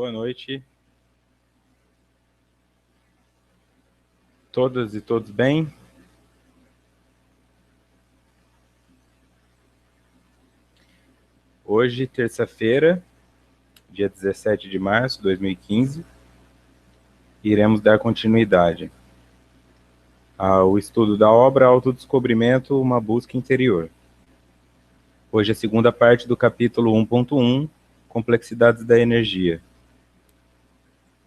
Boa noite. Todas e todos bem? Hoje, terça-feira, dia 17 de março de 2015, iremos dar continuidade ao estudo da obra Autodescobrimento, uma busca interior. Hoje é a segunda parte do capítulo 1.1, Complexidades da Energia.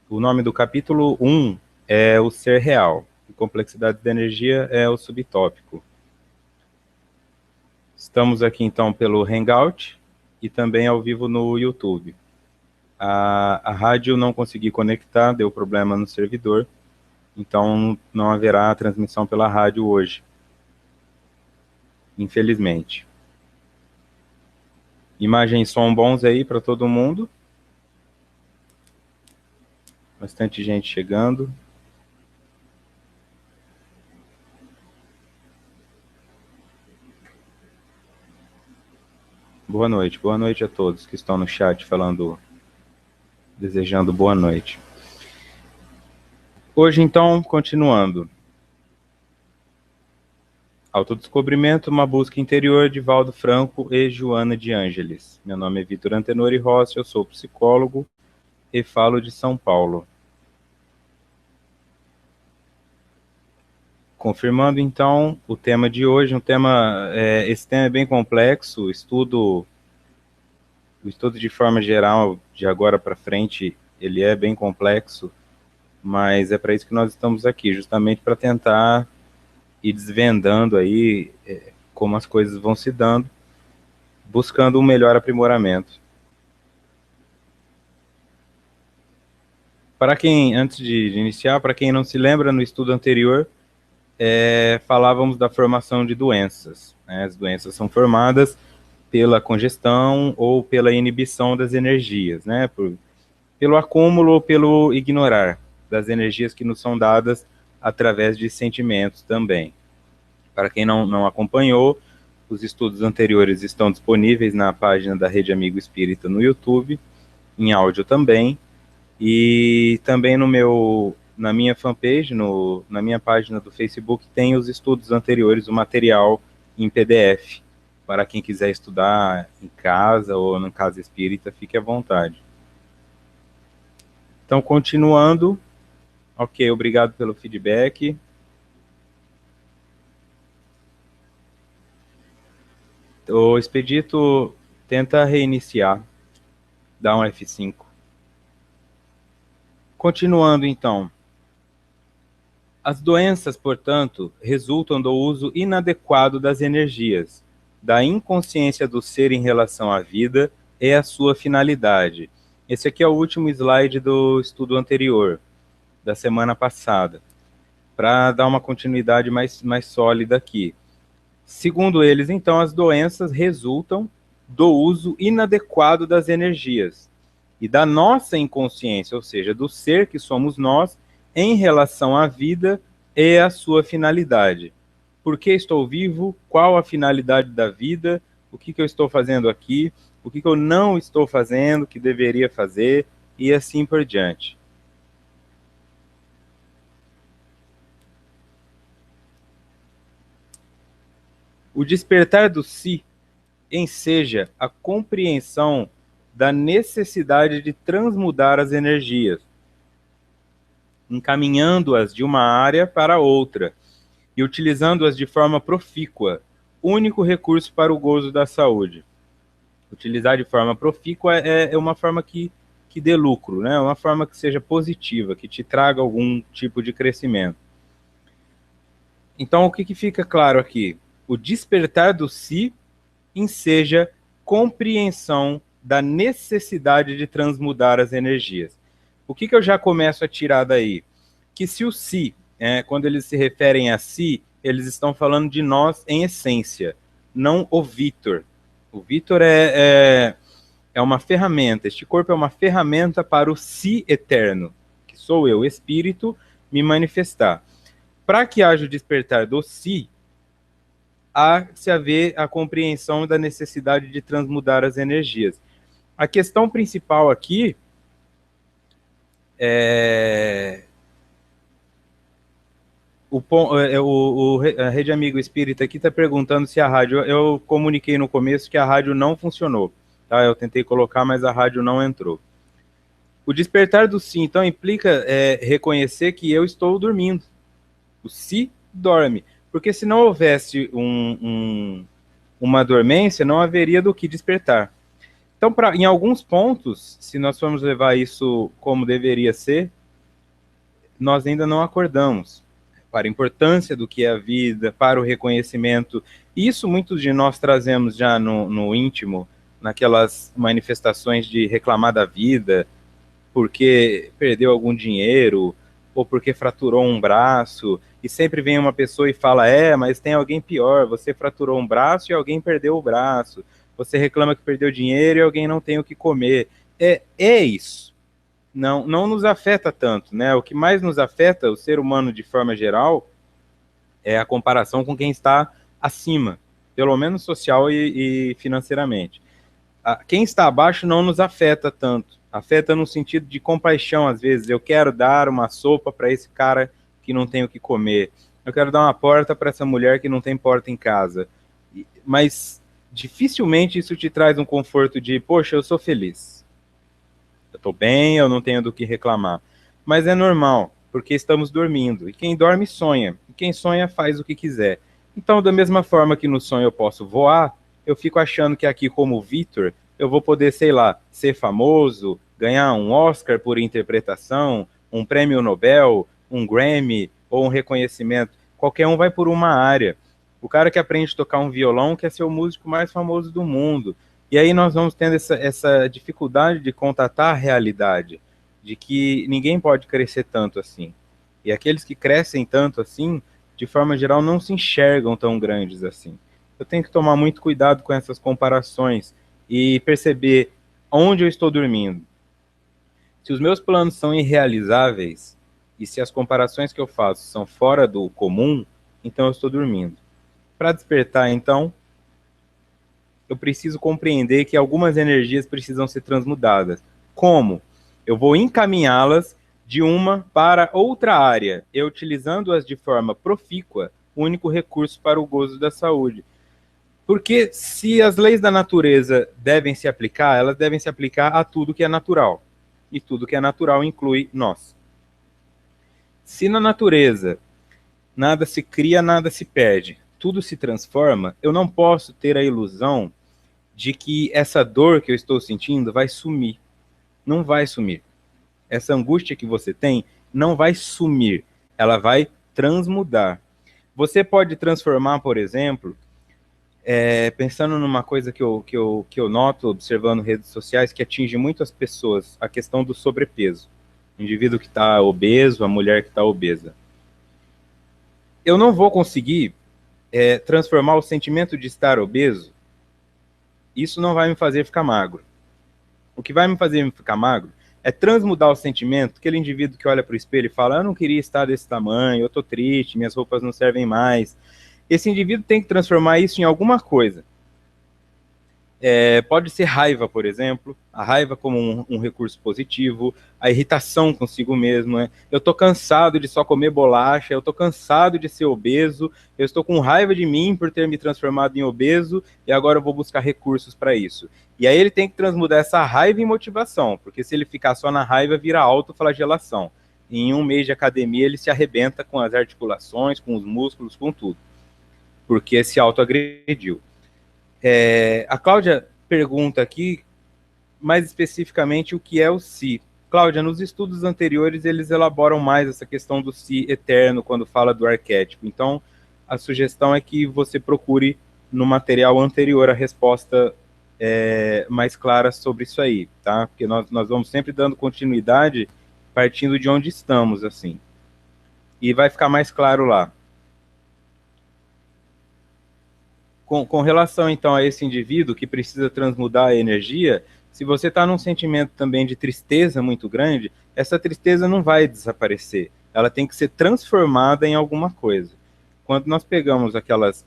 O nome do capítulo 1 é o Ser Real, e Complexidades da Energia é o subtópico. Estamos aqui, então, pelo Hangout e também ao vivo no YouTube. A rádio não consegui conectar, deu problema no servidor, então não haverá transmissão pela rádio hoje, infelizmente. Imagem e som bons aí para todo mundo. Bastante gente chegando. Boa noite a todos que estão no chat falando, desejando boa noite. Hoje, então, continuando. Autodescobrimento, uma busca interior, de Valdo Franco e Joana de Ângeles. Meu nome é Vitor Antenori Rossi, eu sou psicólogo e falo de São Paulo. Confirmando, então, o tema de hoje, esse tema é bem complexo, o estudo de forma geral, de agora para frente, ele é bem complexo, mas é para isso que nós estamos aqui, justamente para tentar ir desvendando aí como as coisas vão se dando, buscando um melhor aprimoramento. Para quem, antes de iniciar, para quem não se lembra, no estudo anterior, falávamos da formação de doenças, né? As doenças são formadas pela congestão ou pela inibição das energias, né? Pelo acúmulo ou pelo ignorar das energias que nos são dadas através de sentimentos também. Para quem não acompanhou, os estudos anteriores estão disponíveis na página da Rede Amigo Espírita no YouTube, em áudio também, e também na minha fanpage, na minha página do Facebook, tem os estudos anteriores, o material em PDF. Para quem quiser estudar em casa ou na casa espírita, fique à vontade. Então, continuando. Ok, obrigado pelo feedback. O Expedito tenta reiniciar. Dá um F5. Continuando, então. As doenças, portanto, resultam do uso inadequado das energias, da inconsciência do ser em relação à vida e à sua finalidade. Esse aqui é o último slide do estudo anterior, da semana passada, para dar uma continuidade mais sólida aqui. Segundo eles, então, as doenças resultam do uso inadequado das energias e da nossa inconsciência, ou seja, do ser que somos nós, em relação à vida e à sua finalidade. Por que estou vivo? Qual a finalidade da vida? O que eu estou fazendo aqui? O que eu não estou fazendo, que deveria fazer? E assim por diante. O despertar do si enseja a compreensão da necessidade de transmudar as energias, encaminhando-as de uma área para outra e utilizando-as de forma profícua, único recurso para o gozo da saúde. Utilizar de forma profícua é uma forma que dê lucro, né? Uma forma que seja positiva, que te traga algum tipo de crescimento. Então, o que fica claro aqui? O despertar do si enseja compreensão da necessidade de transmudar as energias. O que eu já começo a tirar daí? Que se o si, quando eles se referem a si, eles estão falando de nós em essência, não o Vitor. O Vitor é uma ferramenta, este corpo é uma ferramenta para o si eterno, que sou eu, espírito, me manifestar. Para que haja o despertar do si, há se haver a compreensão da necessidade de transmudar as energias. A questão principal aqui É, a Rede Amigo Espírita aqui está perguntando se a rádio. Eu comuniquei no começo que a rádio não funcionou. Tá? Eu tentei colocar, mas a rádio não entrou. O despertar do si, então, implica reconhecer que eu estou dormindo. O si dorme. Porque se não houvesse uma dormência, não haveria do que despertar. Então, em alguns pontos, se nós formos levar isso como deveria ser, nós ainda não acordamos para a importância do que é a vida, para o reconhecimento. Isso muitos de nós trazemos já no íntimo, naquelas manifestações de reclamar da vida, porque perdeu algum dinheiro, ou porque fraturou um braço, e sempre vem uma pessoa e fala, mas tem alguém pior, você fraturou um braço e alguém perdeu o braço, você reclama que perdeu dinheiro e alguém não tem o que comer. É isso. Não nos afeta tanto, né? O que mais nos afeta, o ser humano de forma geral, é a comparação com quem está acima, pelo menos social e financeiramente. Quem está abaixo não nos afeta tanto, afeta no sentido de compaixão, às vezes. Eu quero dar uma sopa para esse cara que não tem o que comer, eu quero dar uma porta para essa mulher que não tem porta em casa, mas dificilmente isso te traz um conforto de, poxa, eu sou feliz, eu estou bem, eu não tenho do que reclamar. Mas é normal, porque estamos dormindo. E quem dorme sonha. E quem sonha faz o que quiser. Então, da mesma forma que no sonho eu posso voar, eu fico achando que aqui, como o Vitor, eu vou poder, sei lá, ser famoso, ganhar um Oscar por interpretação, um prêmio Nobel, um Grammy ou um reconhecimento. Qualquer um vai por uma área. O cara que aprende a tocar um violão quer ser o músico mais famoso do mundo. E aí nós vamos tendo essa dificuldade de contatar a realidade, de que ninguém pode crescer tanto assim. E aqueles que crescem tanto assim, de forma geral, não se enxergam tão grandes assim. Eu tenho que tomar muito cuidado com essas comparações e perceber onde eu estou dormindo. Se os meus planos são irrealizáveis e se as comparações que eu faço são fora do comum, então eu estou dormindo. Para despertar, então, eu preciso compreender que algumas energias precisam ser transmudadas. Como? Eu vou encaminhá-las de uma para outra área, e utilizando-as de forma profícua, o único recurso para o gozo da saúde. Porque se as leis da natureza devem se aplicar, elas devem se aplicar a tudo que é natural. E tudo que é natural inclui nós. Se na natureza nada se cria, nada se perde, tudo se transforma, eu não posso ter a ilusão de que essa dor que eu estou sentindo vai sumir. Não vai sumir. Essa angústia que você tem não vai sumir. Ela vai transmudar. Você pode transformar, por exemplo, pensando numa coisa que eu noto observando redes sociais que atinge muitas pessoas, a questão do sobrepeso. O indivíduo que está obeso, a mulher que está obesa. Eu não vou conseguir transformar o sentimento de estar obeso. Isso não vai me fazer ficar magro. O que vai me fazer ficar magro é transmudar o sentimento, aquele indivíduo que olha para o espelho e fala, eu não queria estar desse tamanho, eu estou triste, minhas roupas não servem mais. Esse indivíduo tem que transformar isso em alguma coisa. Pode ser raiva, por exemplo, a raiva como um recurso positivo, a irritação consigo mesmo. Eu estou cansado de só comer bolacha, eu estou cansado de ser obeso, eu estou com raiva de mim por ter me transformado em obeso e agora eu vou buscar recursos para isso. E aí ele tem que transmudar essa raiva em motivação, porque se ele ficar só na raiva, vira autoflagelação. E em um mês de academia ele se arrebenta com as articulações, com os músculos, com tudo, porque se autoagrediu. A Cláudia pergunta aqui, mais especificamente, o que é o si. Cláudia, nos estudos anteriores, eles elaboram mais essa questão do si eterno, quando fala do arquétipo. Então, a sugestão é que você procure no material anterior a resposta mais clara sobre isso aí, tá? Porque nós vamos sempre dando continuidade partindo de onde estamos, assim. E vai ficar mais claro lá. Com relação, então, a esse indivíduo que precisa transmudar a energia, se você está num sentimento também de tristeza muito grande, essa tristeza não vai desaparecer. Ela tem que ser transformada em alguma coisa. Quando nós pegamos aquelas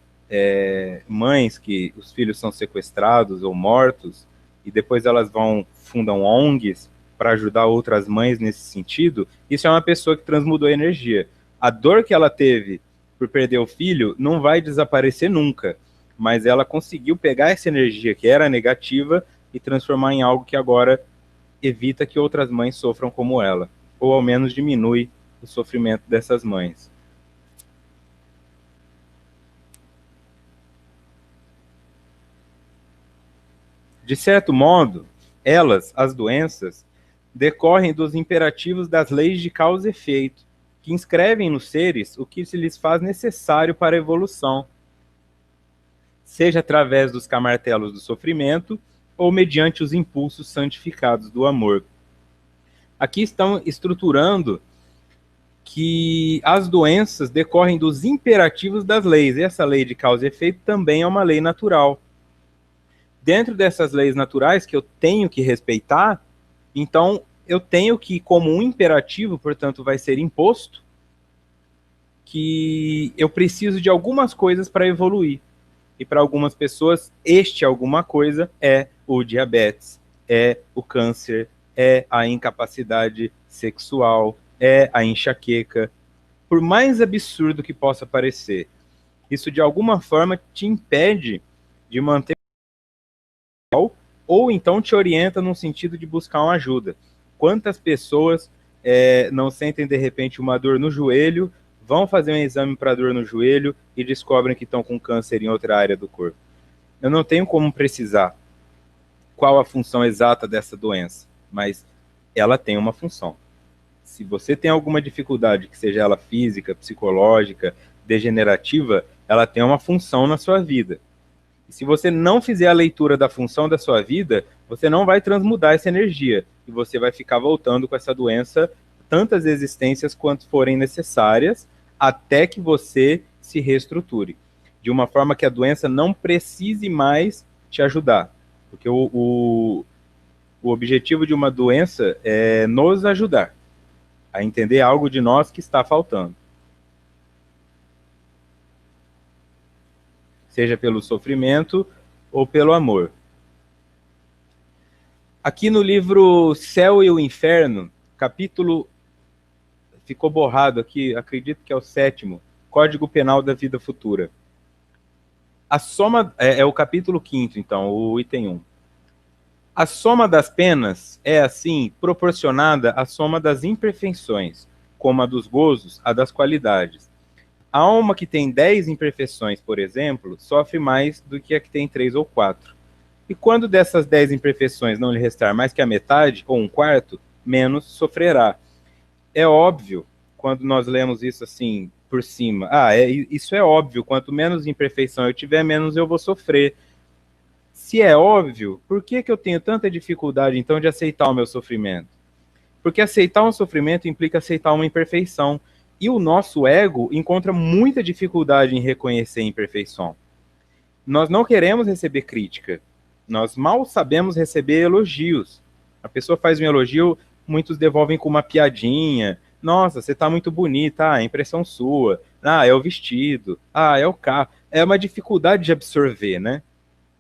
mães que os filhos são sequestrados ou mortos, e depois elas fundam ONGs, para ajudar outras mães nesse sentido, isso é uma pessoa que transmudou a energia. A dor que ela teve por perder o filho não vai desaparecer nunca, mas ela conseguiu pegar essa energia que era negativa e transformar em algo que agora evita que outras mães sofram como ela, ou ao menos diminui o sofrimento dessas mães. De certo modo, elas, as doenças, decorrem dos imperativos das leis de causa e efeito, que inscrevem nos seres o que se lhes faz necessário para a evolução, seja através dos camartelos do sofrimento ou mediante os impulsos santificados do amor. Aqui estão estruturando que as doenças decorrem dos imperativos das leis. E essa lei de causa e efeito também é uma lei natural. Dentro dessas leis naturais que eu tenho que respeitar, então eu tenho que, como um imperativo, portanto vai ser imposto, que eu preciso de algumas coisas para evoluir. E para algumas pessoas, este alguma coisa é o diabetes, é o câncer, é a incapacidade sexual, é a enxaqueca. Por mais absurdo que possa parecer, isso de alguma forma te impede de manter ou então te orienta no sentido de buscar uma ajuda. Quantas pessoas não sentem de repente uma dor no joelho, vão fazer um exame para dor no joelho e descobrem que estão com câncer em outra área do corpo? Eu não tenho como precisar qual a função exata dessa doença, mas ela tem uma função. Se você tem alguma dificuldade, que seja ela física, psicológica, degenerativa, ela tem uma função na sua vida. E se você não fizer a leitura da função da sua vida, você não vai transmudar essa energia. E você vai ficar voltando com essa doença tantas existências quanto forem necessárias, até que você se reestruture. De uma forma que a doença não precise mais te ajudar. Porque o objetivo de uma doença é nos ajudar a entender algo de nós que está faltando. Seja pelo sofrimento ou pelo amor. Aqui no livro Céu e o Inferno, capítulo, ficou borrado aqui, acredito que é o 7º, Código Penal da Vida Futura. A soma, é o capítulo 5º, então, o item 1. A soma das penas é, assim, proporcionada à soma das imperfeições, como a dos gozos, a das qualidades. A alma que tem 10 imperfeições, por exemplo, sofre mais do que a que tem 3 ou 4. E quando dessas 10 imperfeições não lhe restar mais que a metade, ou um quarto, menos sofrerá. É óbvio, quando nós lemos isso assim, por cima, isso é óbvio, quanto menos imperfeição eu tiver, menos eu vou sofrer. Se é óbvio, por que eu tenho tanta dificuldade, então, de aceitar o meu sofrimento? Porque aceitar um sofrimento implica aceitar uma imperfeição. E o nosso ego encontra muita dificuldade em reconhecer a imperfeição. Nós não queremos receber crítica. Nós mal sabemos receber elogios. A pessoa faz um elogio, muitos devolvem com uma piadinha. Nossa, você está muito bonita. É impressão sua. É o vestido. É o carro. É uma dificuldade de absorver, né?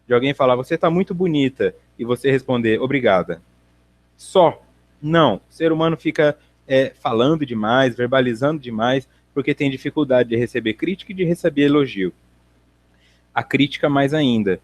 De alguém falar, você está muito bonita. E você responder, obrigada. Só. Não. O ser humano fica falando demais, verbalizando demais, porque tem dificuldade de receber crítica e de receber elogio. A crítica mais ainda.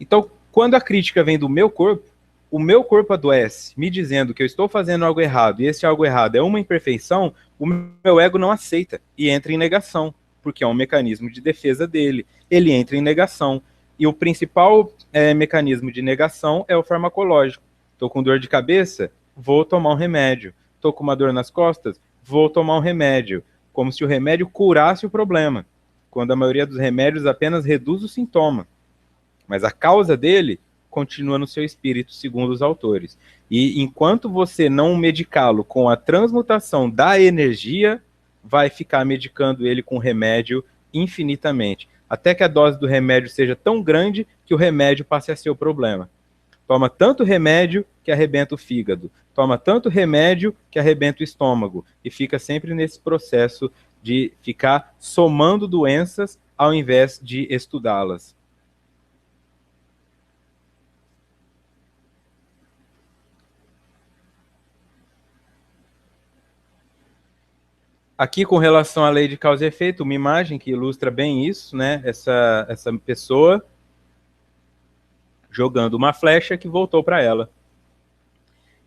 Então, quando a crítica vem do meu corpo, o meu corpo adoece, me dizendo que eu estou fazendo algo errado, e esse algo errado é uma imperfeição, o meu ego não aceita e entra em negação, porque é um mecanismo de defesa dele. Ele entra em negação. E o principal mecanismo de negação é o farmacológico. Estou com dor de cabeça? Vou tomar um remédio. Estou com uma dor nas costas? Vou tomar um remédio. Como se o remédio curasse o problema, quando a maioria dos remédios apenas reduz o sintoma. Mas a causa dele continua no seu espírito, segundo os autores. E enquanto você não medicá-lo com a transmutação da energia, vai ficar medicando ele com remédio infinitamente. Até que a dose do remédio seja tão grande que o remédio passe a ser o problema. Toma tanto remédio que arrebenta o fígado. Toma tanto remédio que arrebenta o estômago. E fica sempre nesse processo de ficar somando doenças ao invés de estudá-las. Aqui, com relação à lei de causa e efeito, uma imagem que ilustra bem isso, né? Essa pessoa jogando uma flecha que voltou para ela.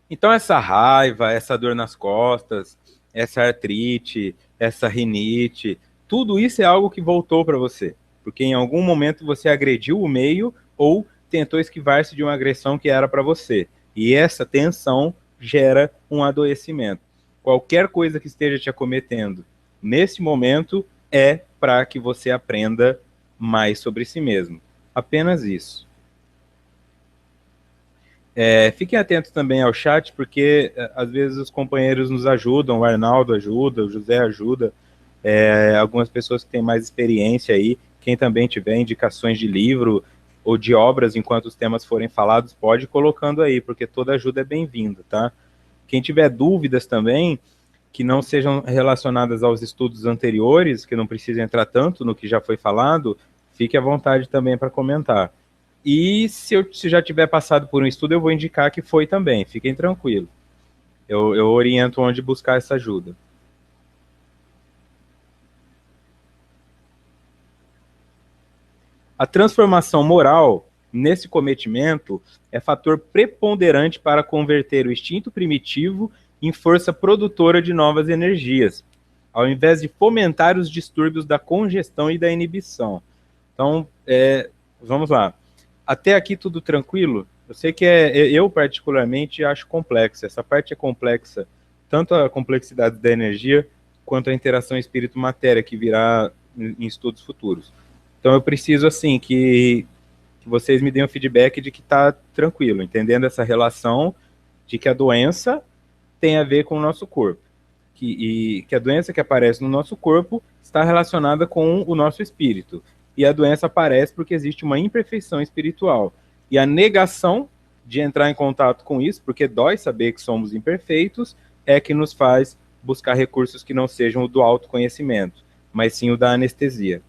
Então, essa raiva, essa dor nas costas, essa artrite, essa rinite, tudo isso é algo que voltou para você, porque em algum momento você agrediu o meio ou tentou esquivar-se de uma agressão que era para você. E essa tensão gera um adoecimento. Qualquer coisa que esteja te acometendo nesse momento é para que você aprenda mais sobre si mesmo. Apenas isso. Fiquem atentos também ao chat, porque às vezes os companheiros nos ajudam, o Arnaldo ajuda, o José ajuda, algumas pessoas que têm mais experiência aí, quem também tiver indicações de livro ou de obras enquanto os temas forem falados, pode ir colocando aí, porque toda ajuda é bem-vinda, tá? Quem tiver dúvidas também, que não sejam relacionadas aos estudos anteriores, que não precisa entrar tanto no que já foi falado, fique à vontade também para comentar. E se já tiver passado por um estudo, eu vou indicar que foi também. Fiquem tranquilos. Eu oriento onde buscar essa ajuda. A transformação moral nesse cometimento é fator preponderante para converter o instinto primitivo em força produtora de novas energias, ao invés de fomentar os distúrbios da congestão e da inibição. Então, vamos lá. Até aqui tudo tranquilo? Eu sei que eu particularmente acho complexa. Essa parte é complexa, tanto a complexidade da energia, quanto a interação espírito-matéria, que virá em estudos futuros. Então eu preciso, assim, que vocês me deem um feedback de que está tranquilo, entendendo essa relação de que a doença tem a ver com o nosso corpo. Que a doença que aparece no nosso corpo está relacionada com o nosso espírito. E a doença aparece porque existe uma imperfeição espiritual. E a negação de entrar em contato com isso, porque dói saber que somos imperfeitos, é que nos faz buscar recursos que não sejam o do autoconhecimento, mas sim o da anestesia.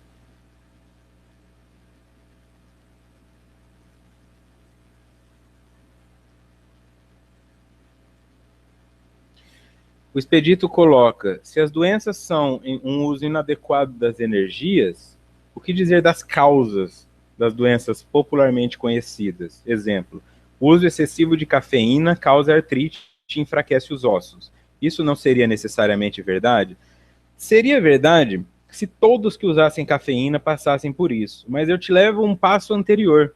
O expedito coloca: se as doenças são um uso inadequado das energias, o que dizer das causas das doenças popularmente conhecidas? Exemplo: o uso excessivo de cafeína causa artrite e enfraquece os ossos. Isso não seria necessariamente verdade? Seria verdade se todos que usassem cafeína passassem por isso, mas eu te levo um passo anterior.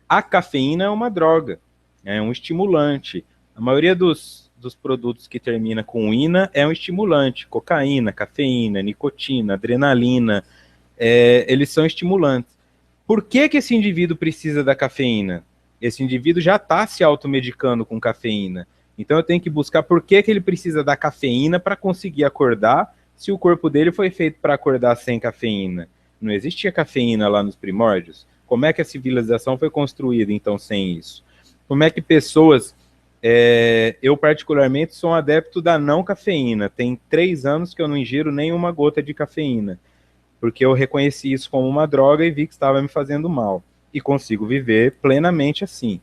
A cafeína é uma droga, é um estimulante. A maioria dos produtos que termina com ina é um estimulante. Cocaína, cafeína, nicotina, adrenalina, eles são estimulantes. Por que esse indivíduo precisa da cafeína? Esse indivíduo já está se automedicando com cafeína. Então eu tenho que buscar por que ele precisa da cafeína para conseguir acordar, se o corpo dele foi feito para acordar sem cafeína. Não existia cafeína lá nos primórdios? Como é que a civilização foi construída, então, sem isso? Como é que pessoas... eu, particularmente, sou um adepto da não cafeína. Tem 3 anos que eu não ingiro nenhuma gota de cafeína, porque eu reconheci isso como uma droga e vi que estava me fazendo mal. E consigo viver plenamente assim.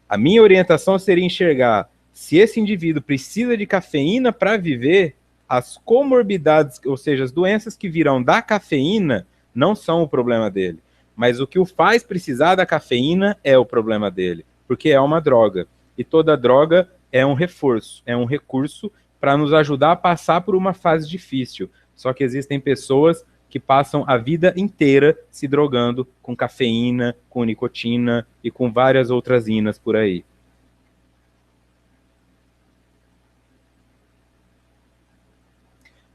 A minha orientação seria enxergar se esse indivíduo precisa de cafeína para viver, as comorbidades, ou seja, as doenças que virão da cafeína, não são o problema dele. Mas o que o faz precisar da cafeína é o problema dele, porque é uma droga. E toda droga é um reforço, é um recurso para nos ajudar a passar por uma fase difícil. Só que existem pessoas que passam a vida inteira se drogando com cafeína, com nicotina e com várias outras inas por aí.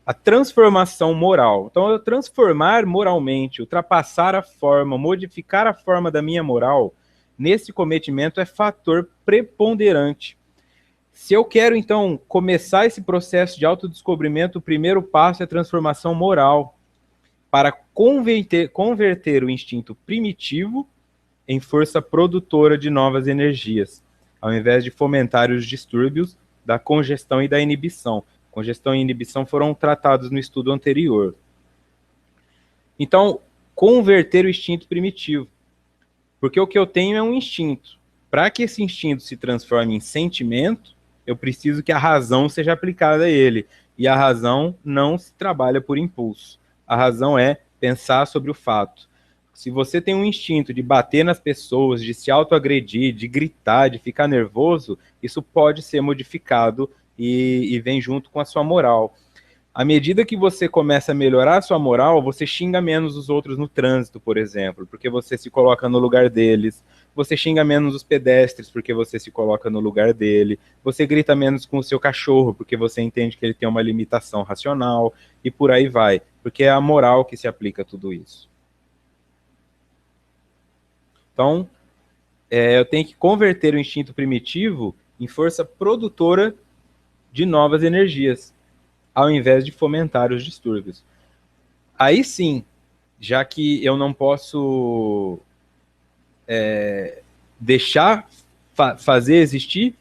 A transformação moral. Então, eu transformar moralmente, ultrapassar a forma, modificar a forma da minha moral, nesse cometimento é fator preponderante. Se eu quero, então, começar esse processo de autodescobrimento, o primeiro passo é a transformação moral, para converter o instinto primitivo em força produtora de novas energias, ao invés de fomentar os distúrbios da congestão e da inibição. Congestão e inibição foram tratados no estudo anterior. Então, converter o instinto primitivo. Porque o que eu tenho é um instinto. Para que esse instinto se transforme em sentimento, eu preciso que a razão seja aplicada a ele. E a razão não se trabalha por impulso. A razão é pensar sobre o fato. Se você tem um instinto de bater nas pessoas, de se autoagredir, de gritar, de ficar nervoso, isso pode ser modificado e vem junto com a sua moral. À medida que você começa a melhorar a sua moral, você xinga menos os outros no trânsito, por exemplo, porque você se coloca no lugar deles. Você xinga menos os pedestres, porque você se coloca no lugar dele. Você grita menos com o seu cachorro, porque você entende que ele tem uma limitação racional, e por aí vai, porque é a moral que se aplica a tudo isso. Então, eu tenho que converter o instinto primitivo em força produtora de novas energias, ao invés de fomentar os distúrbios. Aí sim, já que eu não posso deixar fazer existir,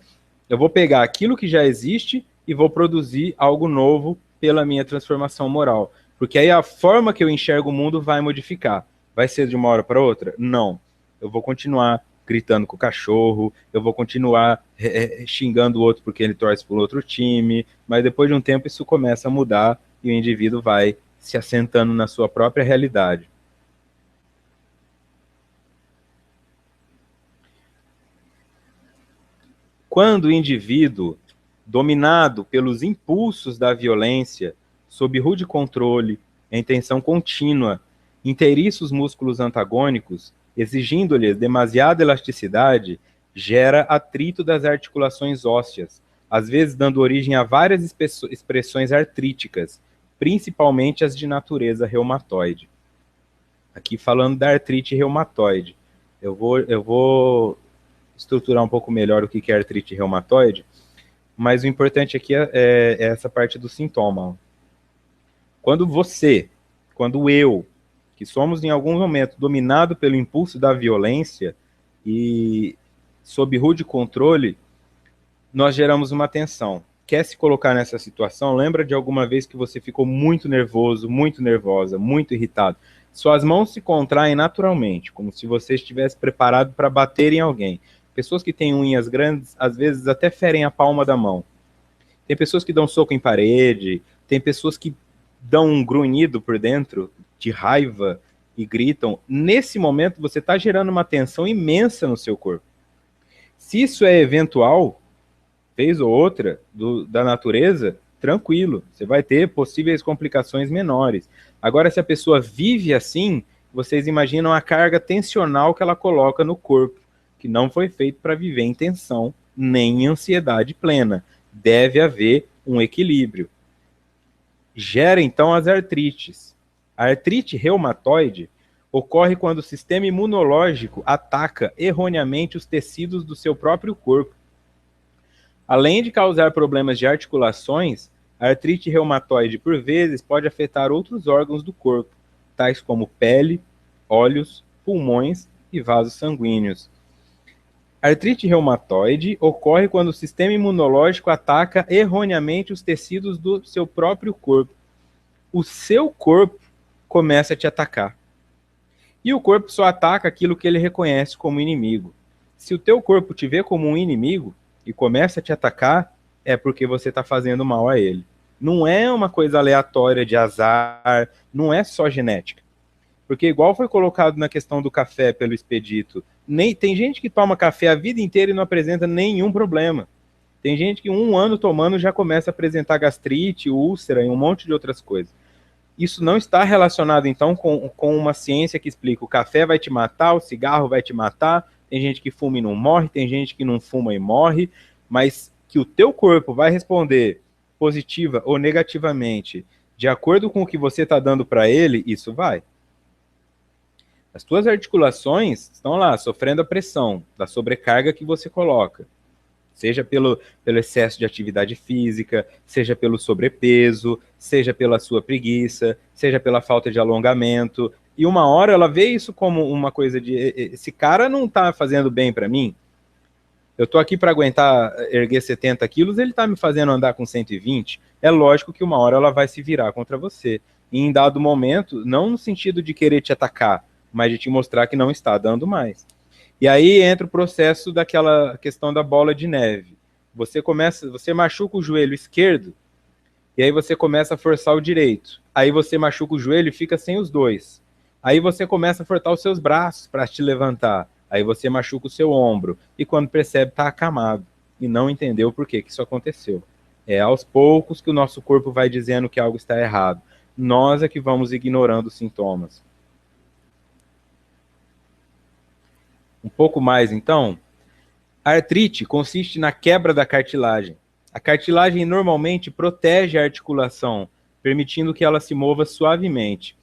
eu vou pegar aquilo que já existe e vou produzir algo novo pela minha transformação moral. Porque aí a forma que eu enxergo o mundo vai modificar. Vai ser de uma hora para outra? Não. Eu vou continuar gritando com o cachorro, eu vou continuar xingando o outro porque ele torce para outro time, mas depois de um tempo isso começa a mudar e o indivíduo vai se assentando na sua própria realidade. Quando o indivíduo, dominado pelos impulsos da violência, sob rude controle, em tensão contínua, inteiriça os músculos antagônicos, exigindo-lhes demasiada elasticidade, gera atrito das articulações ósseas, às vezes dando origem a várias expressões artríticas, principalmente as de natureza reumatoide. Aqui falando da artrite reumatoide. Eu vou estruturar um pouco melhor o que é artrite reumatoide, mas o importante aqui é essa parte do sintoma. Quando eu, que somos em algum momento dominado pelo impulso da violência e sob rude controle, nós geramos uma tensão. Quer se colocar nessa situação? Lembra de alguma vez que você ficou muito nervoso, muito nervosa, muito irritado? Suas mãos se contraem naturalmente, como se você estivesse preparado para bater em alguém. Pessoas que têm unhas grandes, às vezes até ferem a palma da mão. Tem pessoas que dão soco em parede, tem pessoas que dão um grunhido por dentro de raiva e gritam. Nesse momento, você está gerando uma tensão imensa no seu corpo. Se isso é eventual, vez ou outra, da natureza, tranquilo, você vai ter possíveis complicações menores. Agora, se a pessoa vive assim, vocês imaginam a carga tensional que ela coloca no corpo, que não foi feito para viver em tensão, nem em ansiedade plena. Deve haver um equilíbrio. Gera, então, as artrites. A artrite reumatoide ocorre quando o sistema imunológico ataca erroneamente os tecidos do seu próprio corpo. Além de causar problemas de articulações, a artrite reumatoide, por vezes, pode afetar outros órgãos do corpo, tais como pele, olhos, pulmões e vasos sanguíneos. A artrite reumatoide ocorre quando o sistema imunológico ataca erroneamente os tecidos do seu próprio corpo. O seu corpo começa a te atacar. E o corpo só ataca aquilo que ele reconhece como inimigo. Se o teu corpo te vê como um inimigo e começa a te atacar, é porque você está fazendo mal a ele. Não é uma coisa aleatória de azar, não é só genética. Porque igual foi colocado na questão do café pelo Expedito, tem gente que toma café a vida inteira e não apresenta nenhum problema. Tem gente que 1 ano tomando já começa a apresentar gastrite, úlcera e um monte de outras coisas. Isso não está relacionado, então, com uma ciência que explica o café vai te matar, o cigarro vai te matar, tem gente que fuma e não morre, tem gente que não fuma e morre, mas que o teu corpo vai responder positiva ou negativamente de acordo com o que você está dando para ele, isso vai. As tuas articulações estão lá, sofrendo a pressão da sobrecarga que você coloca. Seja pelo excesso de atividade física, seja pelo sobrepeso, seja pela sua preguiça, seja pela falta de alongamento. E uma hora ela vê isso como uma coisa de... Esse cara não está fazendo bem para mim. Eu estou aqui para aguentar erguer 70 quilos, ele está me fazendo andar com 120. É lógico que uma hora ela vai se virar contra você. E em dado momento, não no sentido de querer te atacar, mas de te mostrar que não está dando mais. E aí entra o processo daquela questão da bola de neve. Você machuca o joelho esquerdo, E aí você começa a forçar o direito. Aí você machuca o joelho e fica sem os dois. Aí você começa a forçar os seus braços para te levantar. Aí você machuca o seu ombro. E quando percebe, está acamado. E não entendeu por que isso aconteceu. É aos poucos que o nosso corpo vai dizendo que algo está errado. Nós é que vamos ignorando os sintomas. Um pouco mais, então. A artrite consiste na quebra da cartilagem. A cartilagem normalmente protege a articulação, permitindo que ela se mova suavemente.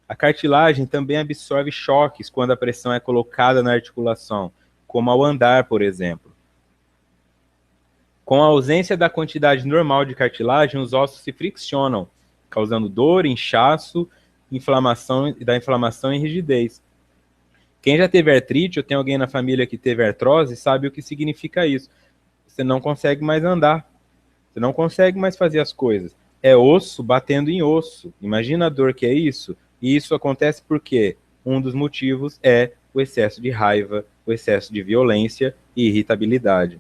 A cartilagem também absorve choques quando a pressão é colocada na articulação, como ao andar, por exemplo. Com a ausência da quantidade normal de cartilagem, os ossos se friccionam, causando dor, inchaço, inflamação e rigidez. Quem já teve artrite ou tem alguém na família que teve artrose sabe o que significa isso. Você não consegue mais andar, você não consegue mais fazer as coisas. É osso batendo em osso. Imagina a dor que é isso. E isso acontece porque um dos motivos é o excesso de raiva, o excesso de violência e irritabilidade.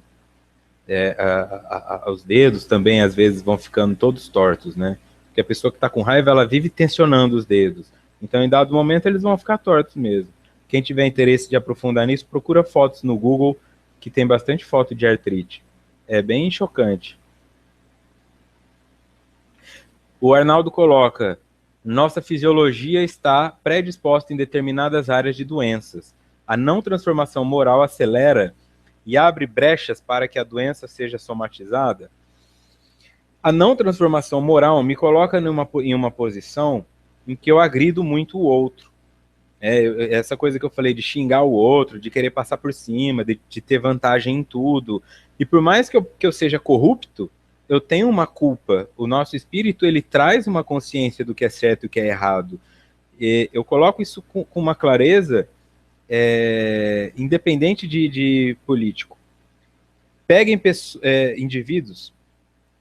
Os dedos também às vezes vão ficando todos tortos, né? Porque a pessoa que está com raiva, ela vive tensionando os dedos. Então, em dado momento, eles vão ficar tortos mesmo. Quem tiver interesse de aprofundar nisso, procura fotos no Google, que tem bastante foto de artrite. É bem chocante. O Arnaldo coloca: nossa fisiologia está predisposta em determinadas áreas de doenças. A não transformação moral acelera e abre brechas para que a doença seja somatizada. A não transformação moral me coloca em uma posição em que eu agrido muito o outro. Essa coisa que eu falei de xingar o outro, de querer passar por cima, de ter vantagem em tudo. E por mais que eu seja corrupto, eu tenho uma culpa. O nosso espírito, ele traz uma consciência do que é certo e o que é errado. E eu coloco isso com uma clareza, independente de político. Peguem indivíduos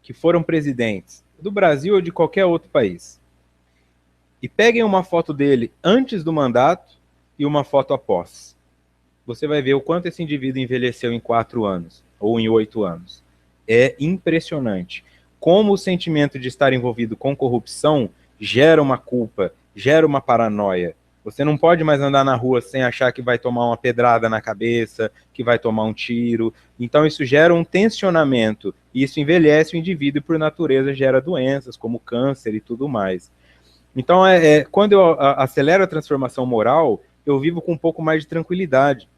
que foram presidentes do Brasil ou de qualquer outro país e peguem uma foto dele antes do mandato e uma foto após. Você vai ver o quanto esse indivíduo envelheceu em 4 anos ou em 8 anos. É impressionante. Como o sentimento de estar envolvido com corrupção gera uma culpa, gera uma paranoia. Você não pode mais andar na rua sem achar que vai tomar uma pedrada na cabeça, que vai tomar um tiro. Então isso gera um tensionamento. E isso envelhece o indivíduo e, por natureza, gera doenças como câncer e tudo mais. Então, quando eu acelero a transformação moral, eu vivo com um pouco mais de tranquilidade.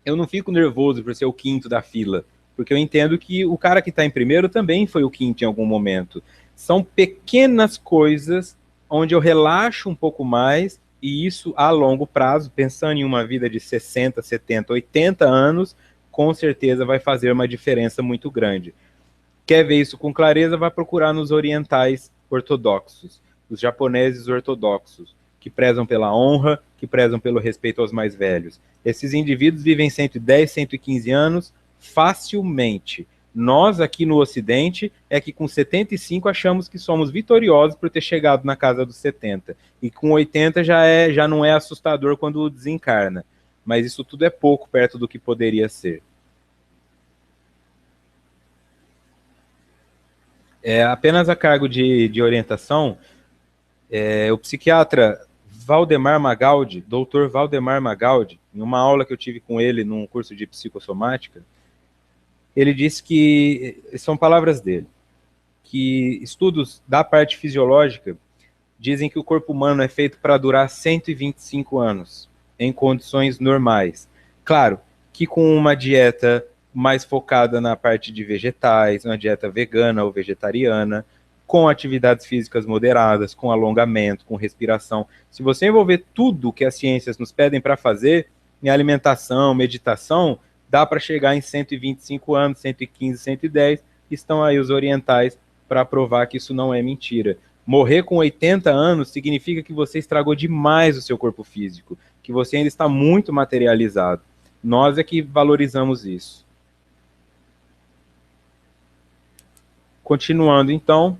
Eu não fico nervoso por ser o quinto da fila, porque eu entendo que o cara que está em primeiro também foi o quinto em algum momento. São pequenas coisas onde eu relaxo um pouco mais, e isso a longo prazo, pensando em uma vida de 60, 70, 80 anos, com certeza vai fazer uma diferença muito grande. Quer ver isso com clareza, vai procurar nos orientais ortodoxos, os japoneses ortodoxos, que prezam pela honra, que prezam pelo respeito aos mais velhos. Esses indivíduos vivem 110, 115 anos facilmente. Nós, aqui no Ocidente, é que com 75 achamos que somos vitoriosos por ter chegado na casa dos 70. E com 80 já não é assustador quando desencarna. Mas isso tudo é pouco perto do que poderia ser. Apenas a cargo de orientação, o psiquiatra Valdemar Magaldi, doutor Valdemar Magaldi, em uma aula que eu tive com ele num curso de psicossomática, ele disse que, são palavras dele, que estudos da parte fisiológica dizem que o corpo humano é feito para durar 125 anos, em condições normais. Claro, que com uma dieta mais focada na parte de vegetais, uma dieta vegana ou vegetariana, com atividades físicas moderadas, com alongamento, com respiração. Se você envolver tudo que as ciências nos pedem para fazer, em alimentação, meditação, dá para chegar em 125 anos, 115, 110, estão aí os orientais para provar que isso não é mentira. Morrer com 80 anos significa que você estragou demais o seu corpo físico, que você ainda está muito materializado. Nós é que valorizamos isso. Continuando, então,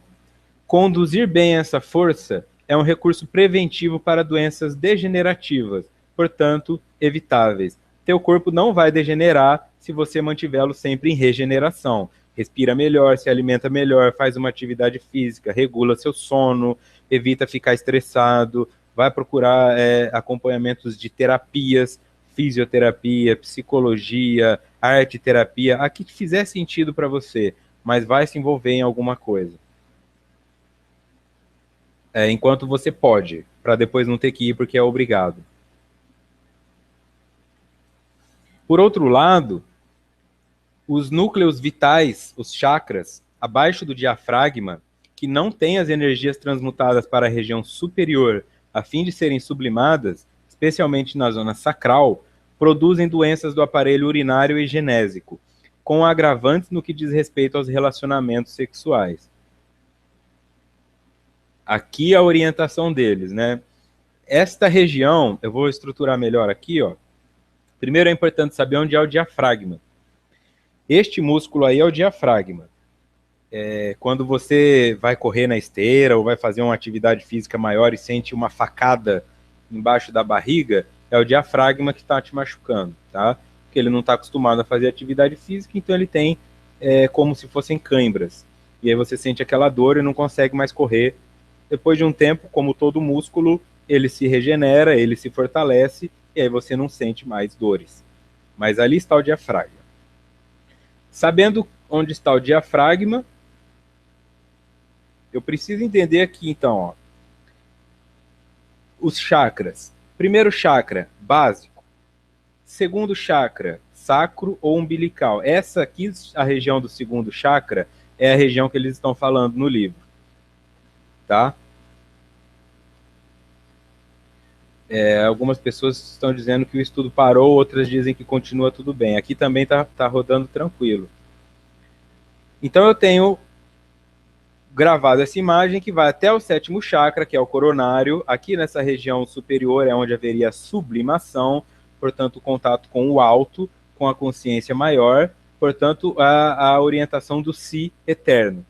conduzir bem essa força é um recurso preventivo para doenças degenerativas, portanto, evitáveis. Teu corpo não vai degenerar se você mantivê-lo sempre em regeneração. respira melhor, se alimenta melhor, faz uma atividade física, regula seu sono, evita ficar estressado, vai procurar acompanhamentos de terapias, fisioterapia, psicologia, arte terapia, a que fizer sentido para você, mas vai se envolver em alguma coisa. Enquanto você pode, para depois não ter que ir porque é obrigado. Por outro lado, os núcleos vitais, os chakras, abaixo do diafragma, que não têm as energias transmutadas para a região superior a fim de serem sublimadas, especialmente na zona sacral, produzem doenças do aparelho urinário e genésico, com agravantes no que diz respeito aos relacionamentos sexuais. Aqui a orientação deles, né? Esta região, eu vou estruturar melhor aqui, ó. Primeiro é importante saber onde é o diafragma. Este músculo aí é o diafragma. Quando você vai correr na esteira ou vai fazer uma atividade física maior e sente uma facada embaixo da barriga, é o diafragma que está te machucando, tá? Porque ele não está acostumado a fazer atividade física, então ele tem como se fossem cãibras. E aí você sente aquela dor e não consegue mais correr. Depois de um tempo, como todo músculo, ele se regenera, ele se fortalece, e aí você não sente mais dores. Mas ali está o diafragma. Sabendo onde está o diafragma, eu preciso entender aqui, então, ó, os chakras. Primeiro chakra, básico. Segundo chakra, sacro ou umbilical. Essa aqui, a região do segundo chakra, é a região que eles estão falando no livro. Tá? Algumas pessoas estão dizendo que o estudo parou, outras dizem que continua tudo bem. Aqui também está rodando tranquilo. Então eu tenho gravado essa imagem que vai até o sétimo chakra, que é o coronário. Aqui nessa região superior é onde haveria sublimação, portanto, o contato com o alto, com a consciência maior, portanto, a orientação do si eterno.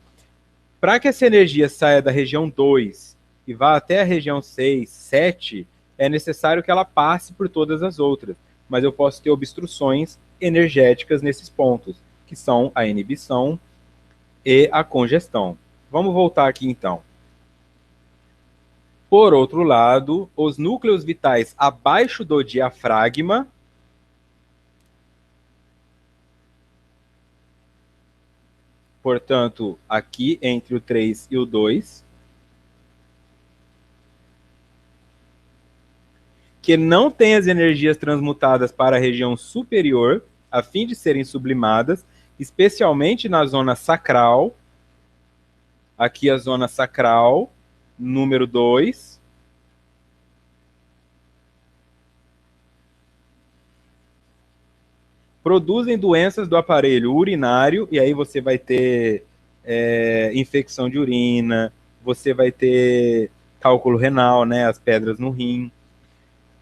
Para que essa energia saia da região 2 e vá até a região 6, 7, é necessário que ela passe por todas as outras. Mas eu posso ter obstruções energéticas nesses pontos, que são a inibição e a congestão. Vamos voltar aqui então. Por outro lado, os núcleos vitais abaixo do diafragma, portanto, aqui entre o 3 e o 2, que não têm as energias transmutadas para a região superior, a fim de serem sublimadas, especialmente na zona sacral. Aqui a zona sacral, número 2. Produzem doenças do aparelho urinário, e aí você vai ter infecção de urina, você vai ter cálculo renal, né, as pedras no rim.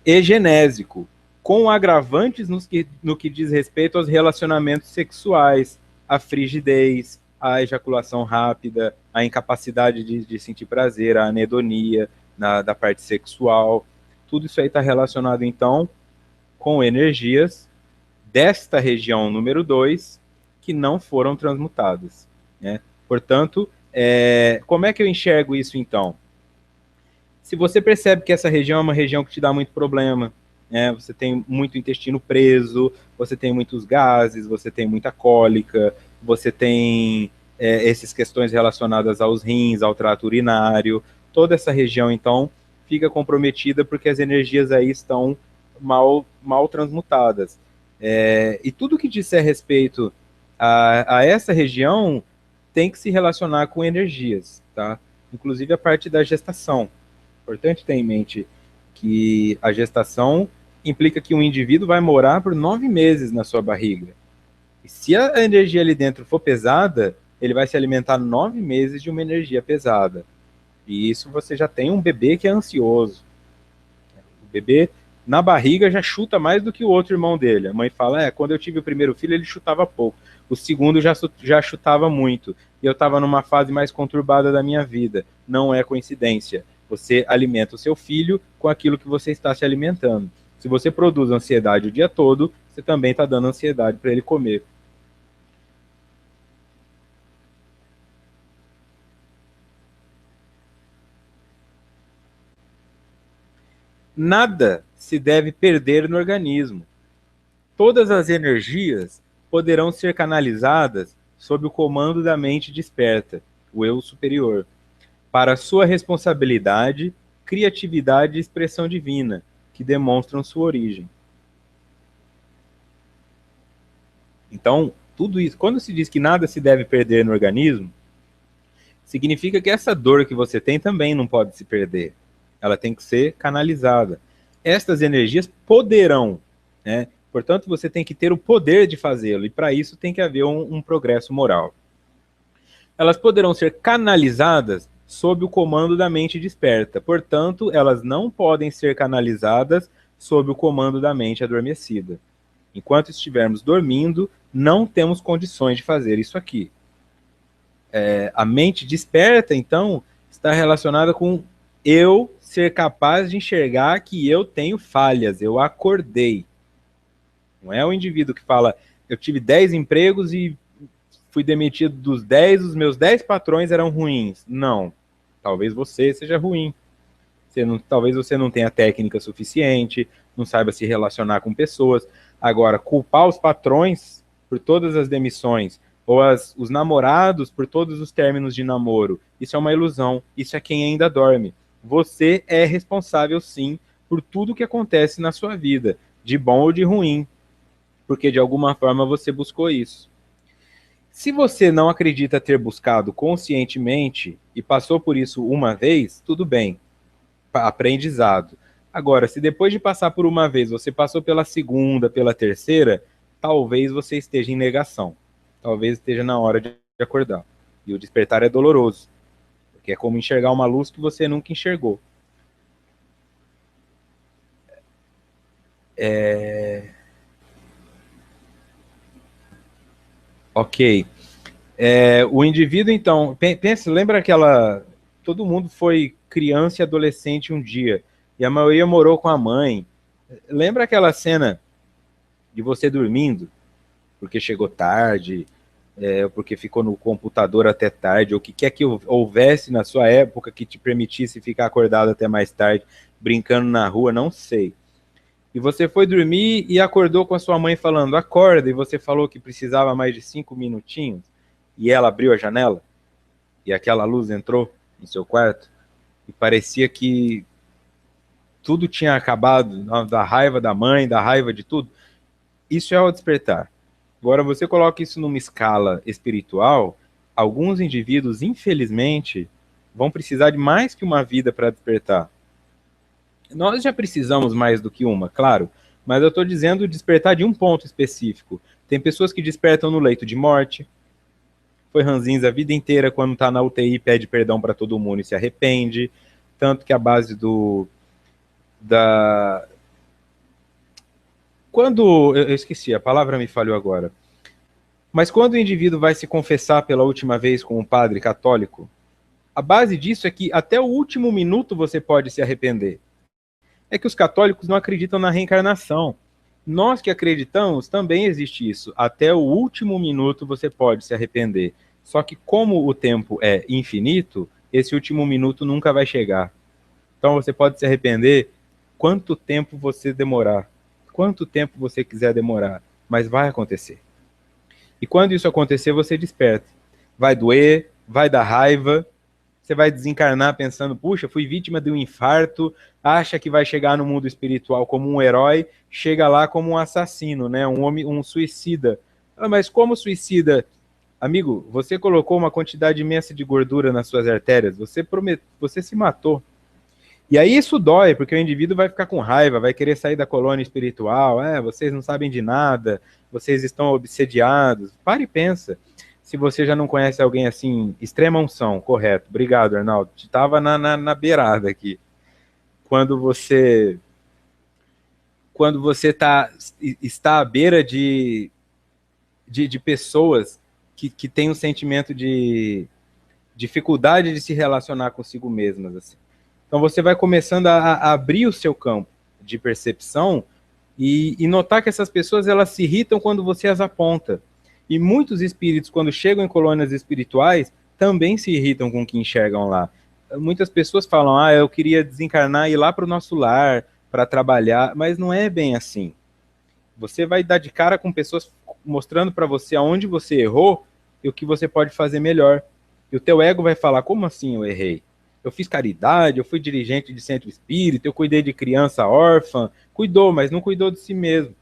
E genésico, com agravantes no que diz respeito aos relacionamentos sexuais, a frigidez, a ejaculação rápida, a incapacidade de sentir prazer, a anedonia da parte sexual. Tudo isso aí está relacionado, então, com energias desta região número 2 que não foram transmutadas, né? Portanto, como é que eu enxergo isso, então? Se você percebe que essa região é uma região que te dá muito problema, né? Você tem muito intestino preso, você tem muitos gases, você tem muita cólica, você tem essas questões relacionadas aos rins, ao trato urinário, toda essa região, então, fica comprometida porque as energias aí estão mal transmutadas. E tudo que disser respeito a essa região tem que se relacionar com energias, tá? Inclusive a parte da gestação. Importante ter em mente que a gestação implica que um indivíduo vai morar por 9 meses na sua barriga. E se a energia ali dentro for pesada, ele vai se alimentar 9 meses de uma energia pesada. E isso você já tem um bebê que é ansioso. O bebê na barriga já chuta mais do que o outro irmão dele. A mãe fala, quando eu tive o primeiro filho ele chutava pouco. O segundo já chutava muito. E eu estava numa fase mais conturbada da minha vida. Não é coincidência. Você alimenta o seu filho com aquilo que você está se alimentando. Se você produz ansiedade o dia todo, você também está dando ansiedade para ele comer. nada se deve perder no organismo. Todas as energias poderão ser canalizadas sob o comando da mente desperta, o eu superior, para sua responsabilidade, criatividade e expressão divina, que demonstram sua origem. Então, tudo isso, quando se diz que nada se deve perder no organismo, significa que essa dor que você tem também não pode se perder. Ela tem que ser canalizada. Estas energias poderão, né? Portanto, você tem que ter o poder de fazê-lo, e para isso tem que haver um progresso moral. Elas poderão ser canalizadas sob o comando da mente desperta. Portanto, elas não podem ser canalizadas sob o comando da mente adormecida. Enquanto estivermos dormindo, não temos condições de fazer isso aqui. A mente desperta, então, está relacionada com eu ser capaz de enxergar que eu tenho falhas, eu acordei. Não é o indivíduo que fala, eu tive 10 empregos e fui demitido dos 10, os meus 10 patrões eram ruins. Não. Talvez você seja ruim. Talvez você não tenha técnica suficiente, não saiba se relacionar com pessoas. Agora, culpar os patrões por todas as demissões, ou os namorados por todos os términos de namoro, isso é uma ilusão. Isso é quem ainda dorme. Você é responsável, sim, por tudo que acontece na sua vida, de bom ou de ruim, porque de alguma forma você buscou isso. Se você não acredita ter buscado conscientemente e passou por isso uma vez, tudo bem, aprendizado. Agora, se depois de passar por uma vez você passou pela segunda, pela terceira, talvez você esteja em negação. Talvez esteja na hora de acordar. E o despertar é doloroso, porque é como enxergar uma luz que você nunca enxergou. Ok. O indivíduo, então, pensa, lembra aquela... Todo mundo foi criança e adolescente um dia, e a maioria morou com a mãe. Lembra aquela cena de você dormindo, porque chegou tarde, porque ficou no computador até tarde, ou o que quer que houvesse na sua época que te permitisse ficar acordado até mais tarde, brincando na rua, não sei. E você foi dormir e acordou com a sua mãe falando, acorda, e você falou que precisava mais de 5 minutinhos, e ela abriu a janela, e aquela luz entrou no seu quarto, e parecia que tudo tinha acabado, da raiva da mãe, da raiva de tudo. Isso é o despertar. Agora, você coloca isso numa escala espiritual, alguns indivíduos, infelizmente, vão precisar de mais que uma vida para despertar. Nós já precisamos mais do que uma, claro, mas eu estou dizendo despertar de um ponto específico. Tem pessoas que despertam no leito de morte, foi ranzinza a vida inteira, quando está na UTI pede perdão para todo mundo e se arrepende, tanto que a base quando, eu esqueci, a palavra me falhou agora, mas quando o indivíduo vai se confessar pela última vez com um padre católico, a base disso é que até o último minuto você pode se arrepender. É que os católicos não acreditam na reencarnação. Nós que acreditamos, também existe isso. Até o último minuto você pode se arrepender. Só que como o tempo é infinito, esse último minuto nunca vai chegar. Então você pode se arrepender quanto tempo você demorar. Quanto tempo você quiser demorar. Mas vai acontecer. E quando isso acontecer, você desperta. Vai doer, vai dar raiva, você vai desencarnar pensando, puxa, fui vítima de um infarto, acha que vai chegar no mundo espiritual como um herói, chega lá como um assassino, né? Um suicida. Mas como suicida? Amigo, você colocou uma quantidade imensa de gordura nas suas artérias, você se matou. E aí isso dói, porque o indivíduo vai ficar com raiva, vai querer sair da colônia espiritual, vocês não sabem de nada, vocês estão obsediados. Para e pensa. Se você já não conhece alguém assim, extrema unção, correto. Obrigado, Arnaldo. Estava na beirada aqui. Quando você está à beira de pessoas que têm um sentimento de dificuldade de se relacionar consigo mesmas. Assim. Então você vai começando a abrir o seu campo de percepção e notar que essas pessoas elas se irritam quando você as aponta. E muitos espíritos, quando chegam em colônias espirituais, também se irritam com o que enxergam lá. Muitas pessoas falam, eu queria desencarnar e ir lá para o nosso lar, para trabalhar, mas não é bem assim. Você vai dar de cara com pessoas mostrando para você aonde você errou e o que você pode fazer melhor. E o teu ego vai falar, como assim eu errei? Eu fiz caridade, eu fui dirigente de centro espírita, eu cuidei de criança órfã. Cuidou, mas não cuidou de si mesmo.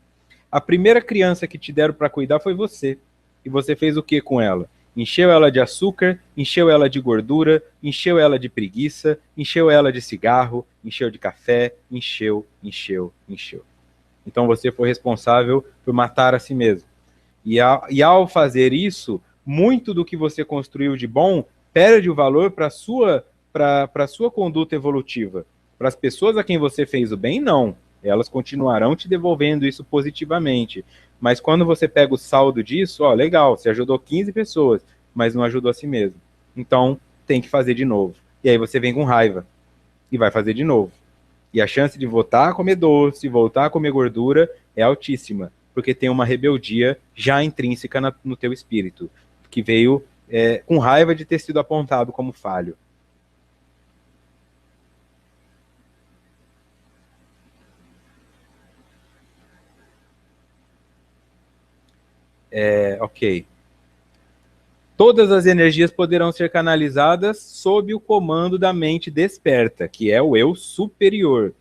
A primeira criança que te deram para cuidar foi você. E você fez o que com ela? Encheu ela de açúcar, encheu ela de gordura, encheu ela de preguiça, encheu ela de cigarro, encheu de café, encheu. Então você foi responsável por matar a si mesmo. E ao fazer isso, muito do que você construiu de bom perde o valor para a sua conduta evolutiva. Para as pessoas a quem você fez o bem, não. Elas continuarão te devolvendo isso positivamente. Mas quando você pega o saldo disso, ó, legal, você ajudou 15 pessoas, mas não ajudou a si mesmo. Então, tem que fazer de novo. E aí você vem com raiva e vai fazer de novo. E a chance de voltar a comer doce, voltar a comer gordura é altíssima, porque tem uma rebeldia já intrínseca no teu espírito, que veio com raiva de ter sido apontado como falho. Ok. Todas as energias poderão ser canalizadas sob o comando da mente desperta, que é o eu superior,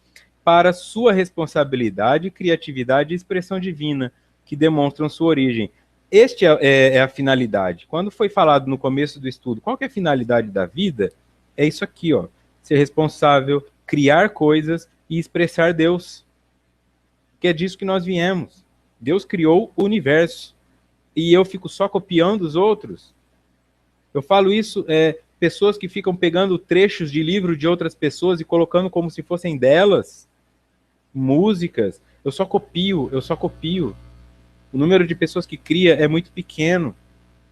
para sua responsabilidade, criatividade e expressão divina, que demonstram sua origem. Este é a finalidade. Quando foi falado no começo do estudo, qual que é a finalidade da vida? É isso aqui, ó. Ser responsável, criar coisas e expressar Deus. Que é disso que nós viemos. Deus criou o universo. E eu fico só copiando os outros? Eu falo isso, pessoas que ficam pegando trechos de livro de outras pessoas e colocando como se fossem delas, músicas. Eu só copio. O número de pessoas que cria é muito pequeno.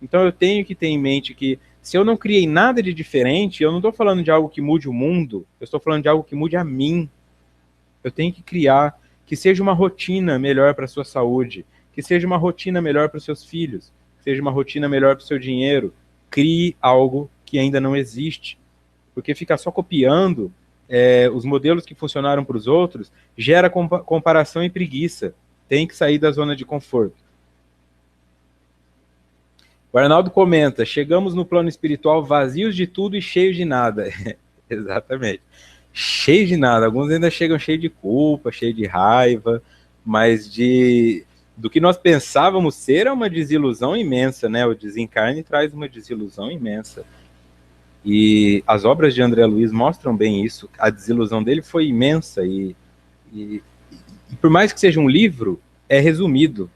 Então eu tenho que ter em mente que se eu não criei nada de diferente, eu não estou falando de algo que mude o mundo, eu estou falando de algo que mude a mim. Eu tenho que criar, que seja uma rotina melhor para a sua saúde, que seja uma rotina melhor para os seus filhos, que seja uma rotina melhor para o seu dinheiro. Crie algo que ainda não existe. Porque ficar só copiando os modelos que funcionaram para os outros gera comparação e preguiça. Tem que sair da zona de conforto. O Arnaldo comenta, chegamos no plano espiritual vazios de tudo e cheios de nada. Exatamente. Cheios de nada. Alguns ainda chegam cheios de culpa, cheios de raiva, mas do que nós pensávamos ser é uma desilusão imensa, né? O desencarne traz uma desilusão imensa. E as obras de André Luiz mostram bem isso. A desilusão dele foi imensa e por mais que seja um livro, é resumido.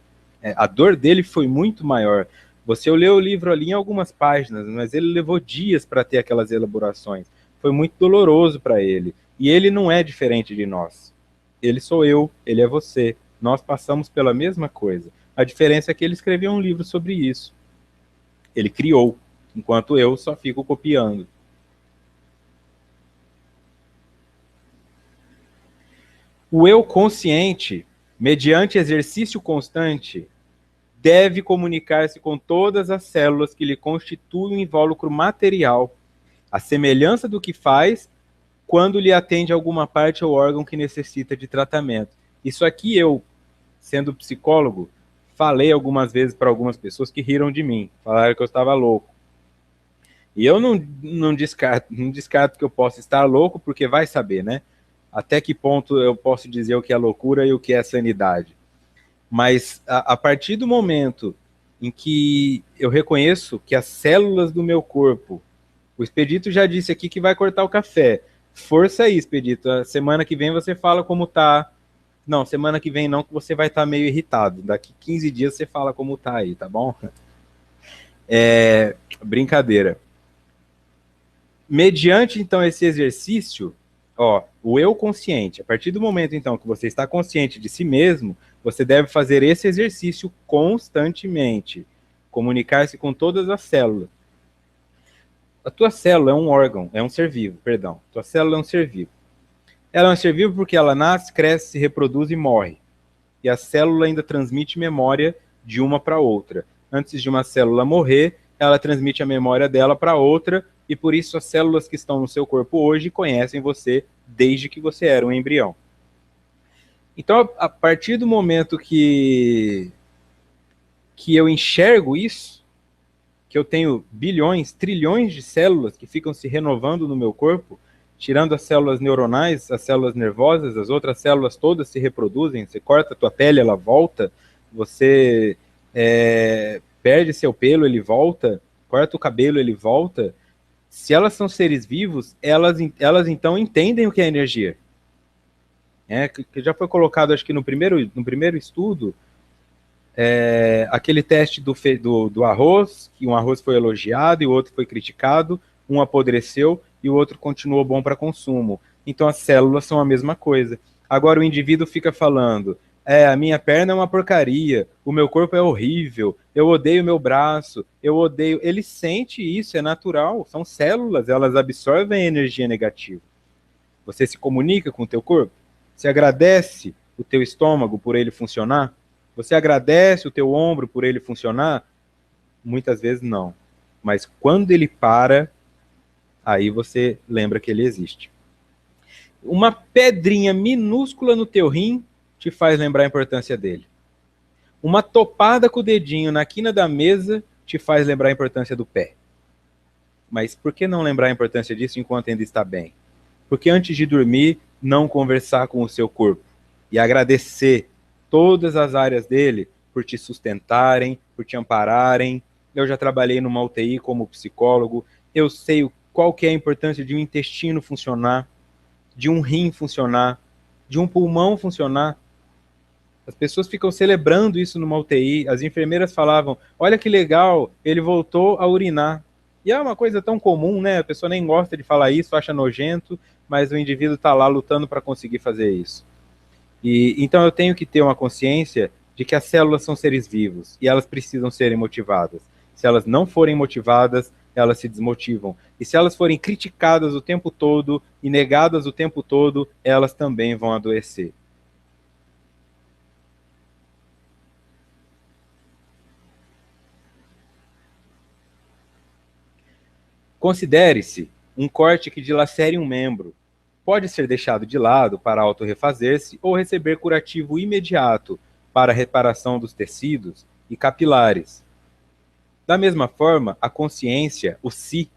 A dor dele foi muito maior. Você leu o livro ali em algumas páginas, mas ele levou dias para ter aquelas elaborações. Foi muito doloroso para ele. E ele não é diferente de nós. Ele sou eu, ele é você. Nós passamos pela mesma coisa. A diferença é que ele escreveu um livro sobre isso. Ele criou, enquanto eu só fico copiando. O eu consciente, mediante exercício constante, deve comunicar-se com todas as células que lhe constituem o invólucro material, a semelhança do que faz quando lhe atende alguma parte ou órgão que necessita de tratamento. Isso aqui eu, sendo psicólogo, falei algumas vezes para algumas pessoas que riram de mim, falaram que eu estava louco. E eu não descarto que eu possa estar louco, porque vai saber, né? Até que ponto eu posso dizer o que é loucura e o que é sanidade. Mas a partir do momento em que eu reconheço que as células do meu corpo, o Expedito já disse aqui que vai cortar o café. Força aí, Expedito. A semana que vem você fala como tá. Não, semana que vem não, que você vai estar meio irritado. Daqui 15 dias você fala como tá aí, tá bom? Brincadeira. Mediante, então, esse exercício, o eu consciente, a partir do momento, então, que você está consciente de si mesmo, você deve fazer esse exercício constantemente. Comunicar-se com todas as células. A tua célula é um órgão, é um ser vivo, perdão. Tua célula é um ser vivo. Ela é um ser vivo porque ela nasce, cresce, se reproduz e morre. E a célula ainda transmite memória de uma para outra. Antes de uma célula morrer, ela transmite a memória dela para outra, e por isso as células que estão no seu corpo hoje conhecem você desde que você era um embrião. Então, a partir do momento que eu enxergo isso, que eu tenho bilhões, trilhões de células que ficam se renovando no meu corpo, tirando as células neuronais, as células nervosas, as outras células todas se reproduzem, você corta a tua pele, ela volta, você perde seu pelo, ele volta, corta o cabelo, ele volta. Se elas são seres vivos, elas então entendem o que é energia. Que já foi colocado, acho que no primeiro estudo, aquele teste do arroz, que um arroz foi elogiado e o outro foi criticado, um apodreceu e o outro continuou bom para consumo. Então as células são a mesma coisa. Agora o indivíduo fica falando, a minha perna é uma porcaria, o meu corpo é horrível, eu odeio meu braço, eu odeio... Ele sente isso, é natural, são células, elas absorvem a energia negativa. Você se comunica com o teu corpo? Você agradece o teu estômago por ele funcionar? Você agradece o teu ombro por ele funcionar? Muitas vezes não. Mas quando ele para, aí você lembra que ele existe. Uma pedrinha minúscula no teu rim te faz lembrar a importância dele. Uma topada com o dedinho na quina da mesa te faz lembrar a importância do pé. Mas por que não lembrar a importância disso enquanto ainda está bem? Porque antes de dormir, não conversar com o seu corpo e agradecer todas as áreas dele por te sustentarem, por te ampararem. Eu já trabalhei numa UTI como psicólogo, eu sei qual que é a importância de um intestino funcionar, de um rim funcionar, de um pulmão funcionar. As pessoas ficam celebrando isso numa UTI, as enfermeiras falavam, olha que legal, ele voltou a urinar. E é uma coisa tão comum, né? A pessoa nem gosta de falar isso, acha nojento, mas o indivíduo está lá lutando para conseguir fazer isso. E então eu tenho que ter uma consciência de que as células são seres vivos e elas precisam serem motivadas. Se elas não forem motivadas, elas se desmotivam. E se elas forem criticadas o tempo todo e negadas o tempo todo, elas também vão adoecer. Considere-se um corte que dilacere um membro. Pode ser deixado de lado para autorrefazer-se ou receber curativo imediato para a reparação dos tecidos e capilares. Da mesma forma, a consciência, o si,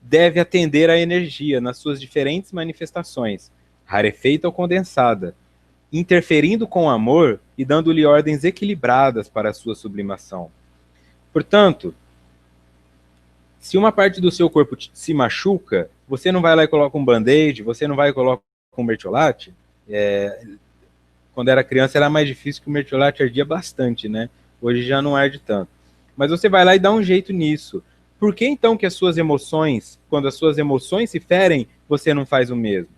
deve atender à energia nas suas diferentes manifestações, rarefeita ou condensada, interferindo com amor e dando-lhe ordens equilibradas para a sua sublimação. Portanto, se uma parte do seu corpo se machuca, você não vai lá e coloca um band-aid, você não vai e coloca um mertiolate. Quando era criança era mais difícil, que o mertiolate ardia bastante, né? Hoje já não arde tanto. Mas você vai lá e dá um jeito nisso. Por que então que as suas emoções, quando as suas emoções se ferem, você não faz o mesmo?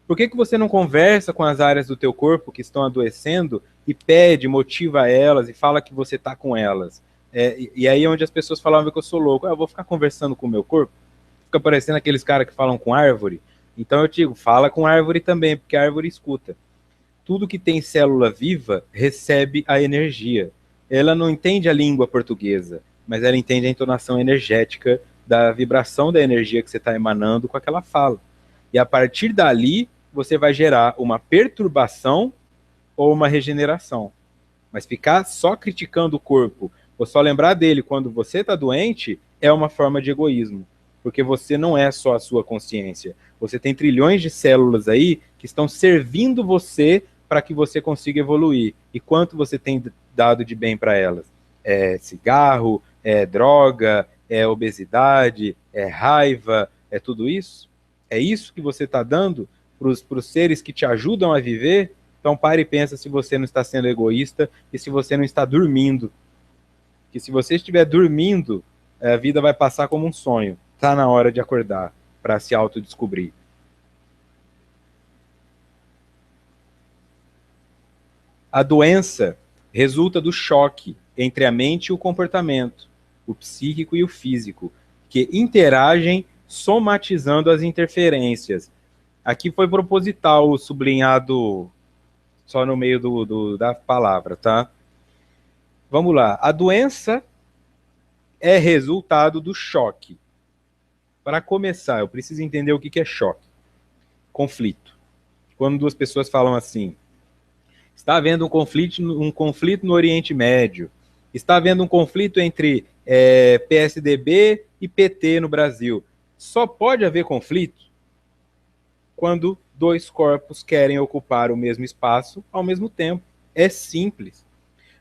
Por que você não conversa com as áreas do teu corpo que estão adoecendo e pede, motiva elas e fala que você está com elas? E aí é onde as pessoas falavam que eu sou louco. Eu vou ficar conversando com o meu corpo? Fica parecendo aqueles caras que falam com árvore. Então eu digo, fala com árvore também, porque a árvore escuta. Tudo que tem célula viva recebe a energia. Ela não entende a língua portuguesa, mas ela entende a entonação energética da vibração da energia que você está emanando com aquela fala. E a partir dali, você vai gerar uma perturbação ou uma regeneração. Mas ficar só criticando o corpo, ou só lembrar dele quando você está doente, é uma forma de egoísmo. Porque você não é só a sua consciência. Você tem trilhões de células aí que estão servindo você para que você consiga evoluir. E quanto você tem dado de bem para elas? É cigarro, é droga, é obesidade, é raiva, é tudo isso? É isso que você está dando para os seres que te ajudam a viver? Então pare e pensa se você não está sendo egoísta e se você não está dormindo. Que se você estiver dormindo, a vida vai passar como um sonho. Está na hora de acordar para se autodescobrir. A doença resulta do choque entre a mente e o comportamento, o psíquico e o físico, que interagem somatizando as interferências. Aqui foi proposital o sublinhado só no meio da palavra, tá? Vamos lá. A doença é resultado do choque. Para começar, eu preciso entender o que é choque. Conflito. Quando duas pessoas falam assim, Está havendo um conflito no Oriente Médio. Está havendo um conflito entre PSDB e PT no Brasil. Só pode haver conflito quando dois corpos querem ocupar o mesmo espaço ao mesmo tempo. É simples.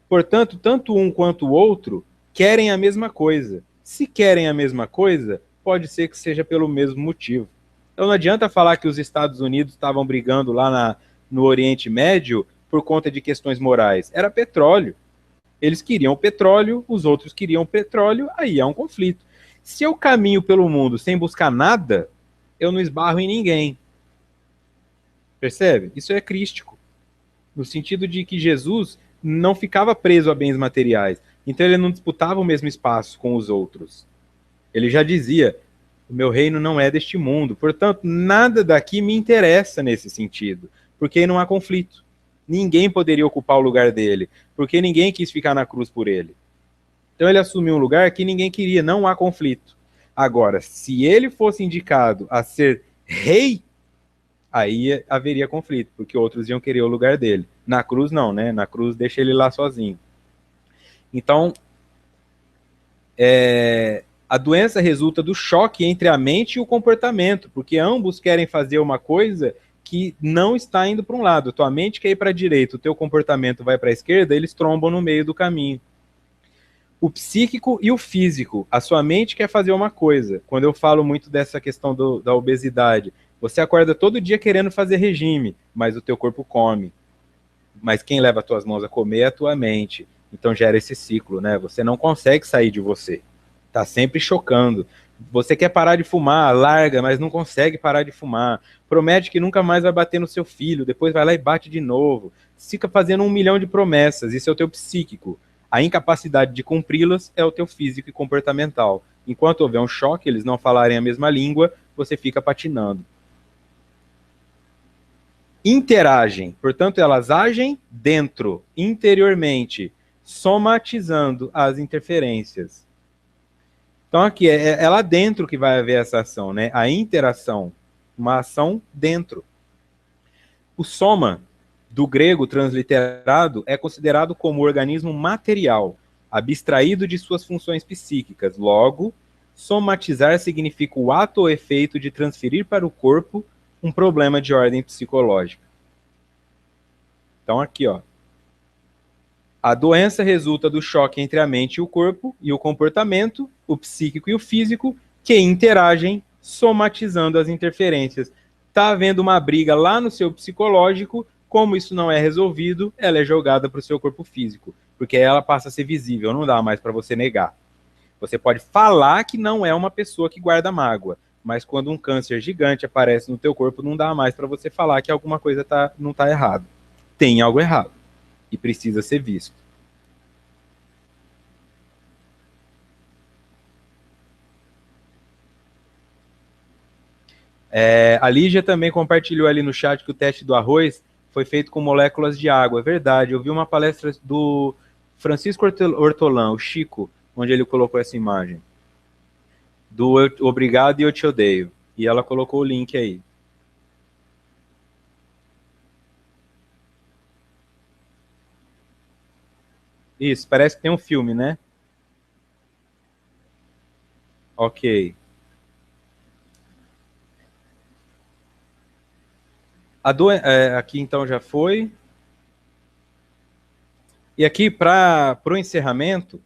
Portanto, tanto um quanto o outro querem a mesma coisa. Se querem a mesma coisa, pode ser que seja pelo mesmo motivo. Então não adianta falar que os Estados Unidos estavam brigando lá no Oriente Médio por conta de questões morais. Era petróleo. Eles queriam petróleo, os outros queriam petróleo, aí é um conflito. Se eu caminho pelo mundo sem buscar nada, eu não esbarro em ninguém. Percebe? Isso é crístico. No sentido de que Jesus não ficava preso a bens materiais. Então ele não disputava o mesmo espaço com os outros. Ele já dizia, o meu reino não é deste mundo. Portanto, nada daqui me interessa nesse sentido. Porque aí não há conflito. Ninguém poderia ocupar o lugar dele. Porque ninguém quis ficar na cruz por ele. Então ele assumiu um lugar que ninguém queria. Não há conflito. Agora, se ele fosse indicado a ser rei, aí haveria conflito, porque outros iam querer o lugar dele. Na cruz não, né? Na cruz deixa ele lá sozinho. Então, a doença resulta do choque entre a mente e o comportamento, porque ambos querem fazer uma coisa que não está indo para um lado. Tua mente quer ir para a direita, o teu comportamento vai para a esquerda, eles trombam no meio do caminho. O psíquico e o físico. A sua mente quer fazer uma coisa. Quando eu falo muito dessa questão da obesidade, você acorda todo dia querendo fazer regime, mas o teu corpo come. Mas quem leva as tuas mãos a comer é a tua mente. Então gera esse ciclo, né? Você não consegue sair de você. Tá sempre chocando. Você quer parar de fumar, larga, mas não consegue parar de fumar. Promete que nunca mais vai bater no seu filho, depois vai lá e bate de novo. Fica fazendo 1 milhão de promessas, isso é o teu psíquico. A incapacidade de cumpri-las é o teu físico e comportamental. Enquanto houver um choque, eles não falarem a mesma língua, você fica patinando. Interagem, portanto, elas agem dentro, interiormente, somatizando as interferências. Então, aqui, é lá dentro que vai haver essa ação, né? A interação, uma ação dentro. O soma, do grego transliterado, é considerado como organismo material, abstraído de suas funções psíquicas. Logo, somatizar significa o ato ou efeito de transferir para o corpo um problema de ordem psicológica. Então, aqui, ó. A doença resulta do choque entre a mente e o corpo e o comportamento, o psíquico e o físico, que interagem, somatizando as interferências. Está havendo uma briga lá no seu psicológico, como isso não é resolvido, ela é jogada para o seu corpo físico, porque ela passa a ser visível, não dá mais para você negar. Você pode falar que não é uma pessoa que guarda mágoa, mas quando um câncer gigante aparece no teu corpo, não dá mais para você falar que alguma coisa não está errada. Tem algo errado e precisa ser visto. A Lígia também compartilhou ali no chat que o teste do arroz foi feito com moléculas de água. É verdade, eu vi uma palestra do Francisco Hortolã, o Chico, onde ele colocou essa imagem. Do Obrigado e Eu Te Odeio. E ela colocou o link aí. Isso, parece que tem um filme, né? Ok. Aqui então já foi. E aqui, para o encerramento,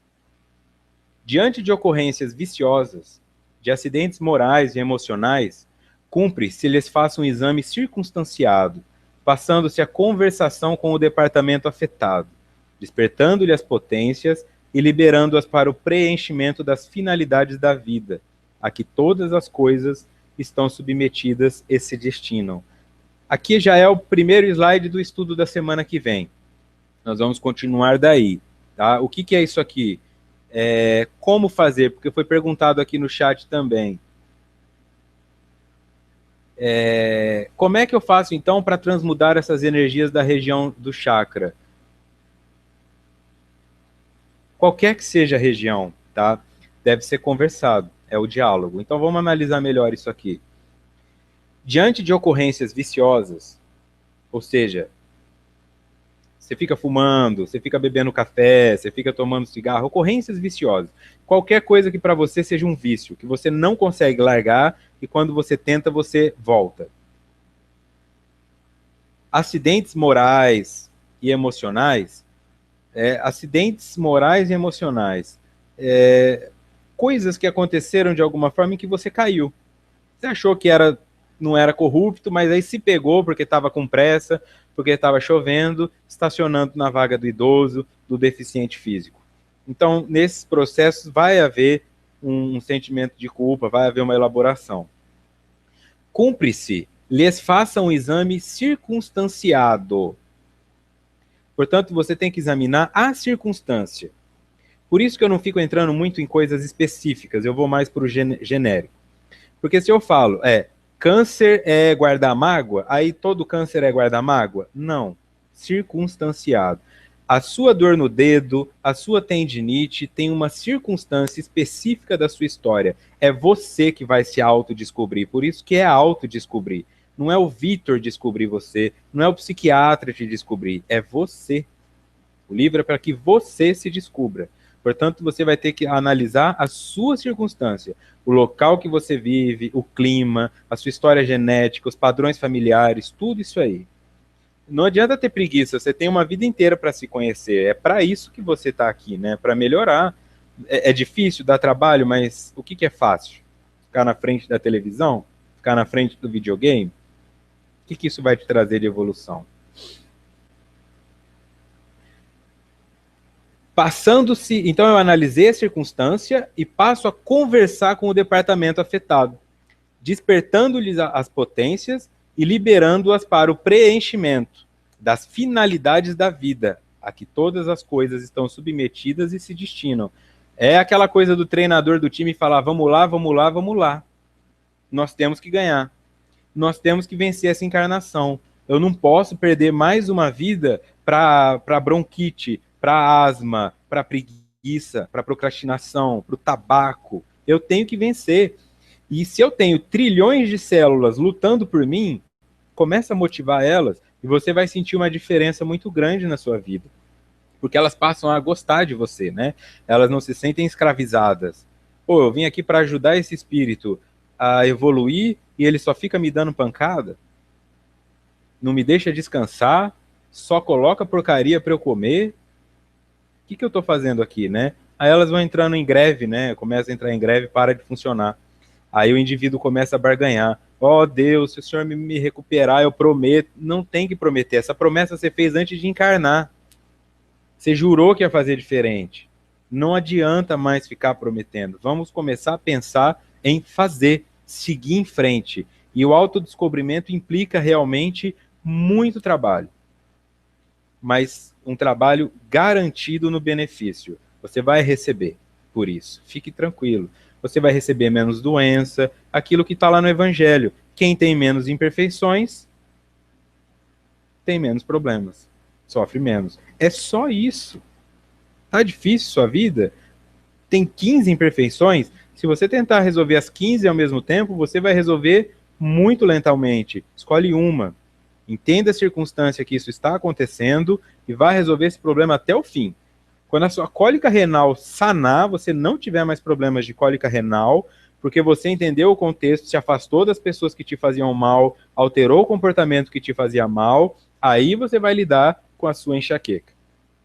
diante de ocorrências viciosas, de acidentes morais e emocionais, cumpre se lhes faça um exame circunstanciado, passando-se a conversação com o departamento afetado, despertando-lhe as potências e liberando-as para o preenchimento das finalidades da vida, a que todas as coisas estão submetidas e se destinam. Aqui já é o primeiro slide do estudo da semana que vem. Nós vamos continuar daí. Tá? O que é isso aqui? Como fazer? Porque foi perguntado aqui no chat também. Como é que eu faço, então, para transmudar essas energias da região do chakra? Qualquer que seja a região, tá? Deve ser conversado, é o diálogo. Então, vamos analisar melhor isso aqui. Diante de ocorrências viciosas, ou seja, Você fica fumando, você fica bebendo café, você fica tomando cigarro, ocorrências viciosas. Qualquer coisa que para você seja um vício, que você não consegue largar e quando você tenta, você volta. Acidentes morais e emocionais, acidentes morais e emocionais, coisas que aconteceram de alguma forma em que você caiu. Você achou que não era corrupto, mas aí se pegou porque estava com pressa, porque estava chovendo, estacionando na vaga do idoso, do deficiente físico. Então, nesses processos vai haver um sentimento de culpa, vai haver uma elaboração. Cumpre-se, lhes faça um exame circunstanciado. Portanto, você tem que examinar a circunstância. Por isso que eu não fico entrando muito em coisas específicas, eu vou mais para o genérico. Porque se eu falo, câncer é guardar mágoa, aí todo câncer é guardar mágoa? Não. Circunstanciado. A sua dor no dedo, a sua tendinite tem uma circunstância específica da sua história. É você que vai se autodescobrir. Por isso que é autodescobrir. Não é o Vitor descobrir você, não é o psiquiatra te descobrir, é você. O livro é para que você se descubra. Portanto, você vai ter que analisar a sua circunstância, o local que você vive, o clima, a sua história genética, os padrões familiares, tudo isso aí. Não adianta ter preguiça, você tem uma vida inteira para se conhecer. É para isso que você está aqui, né? Para melhorar. É difícil, dá trabalho, mas o que é fácil? Ficar na frente da televisão? Ficar na frente do videogame? O que isso vai te trazer de evolução? Passando-se, então eu analisei a circunstância e passo a conversar com o departamento afetado, despertando-lhes as potências e liberando-as para o preenchimento das finalidades da vida, a que todas as coisas estão submetidas e se destinam. É aquela coisa do treinador do time falar, vamos lá, vamos lá, vamos lá. Nós temos que ganhar. Nós temos que vencer essa encarnação. Eu não posso perder mais uma vida para bronquite, para asma, para preguiça, para procrastinação, para o tabaco. Eu tenho que vencer. E se eu tenho trilhões de células lutando por mim, começa a motivar elas e você vai sentir uma diferença muito grande na sua vida. Porque elas passam a gostar de você, né? Elas não se sentem escravizadas. Pô, eu vim aqui para ajudar esse espírito a evoluir e ele só fica me dando pancada? Não me deixa descansar? Só coloca porcaria para eu comer? O que eu estou fazendo aqui, né? Aí elas vão entrando em greve, né? Começa a entrar em greve, para de funcionar. Aí o indivíduo começa a barganhar. Ó Deus, se o senhor me recuperar, eu prometo. Não tem que prometer. Essa promessa você fez antes de encarnar. Você jurou que ia fazer diferente. Não adianta mais ficar prometendo. Vamos começar a pensar em fazer, seguir em frente. E o autodescobrimento implica realmente muito trabalho. Mas um trabalho garantido no benefício. Você vai receber por isso. Fique tranquilo. Você vai receber menos doença, aquilo que está lá no Evangelho. Quem tem menos imperfeições, tem menos problemas, sofre menos. É só isso. Tá difícil sua vida? Tem 15 imperfeições? Se você tentar resolver as 15 ao mesmo tempo, você vai resolver muito lentamente. Escolhe uma. Entenda a circunstância que isso está acontecendo e vai resolver esse problema até o fim. Quando a sua cólica renal sanar, você não tiver mais problemas de cólica renal, porque você entendeu o contexto, se afastou das pessoas que te faziam mal, alterou o comportamento que te fazia mal, aí você vai lidar com a sua enxaqueca.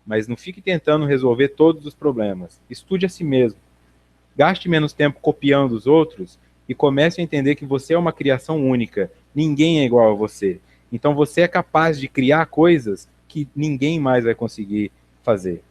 Mas não fique tentando resolver todos os problemas. Estude a si mesmo. Gaste menos tempo copiando os outros e comece a entender que você é uma criação única. Ninguém é igual a você. Então você é capaz de criar coisas que ninguém mais vai conseguir fazer.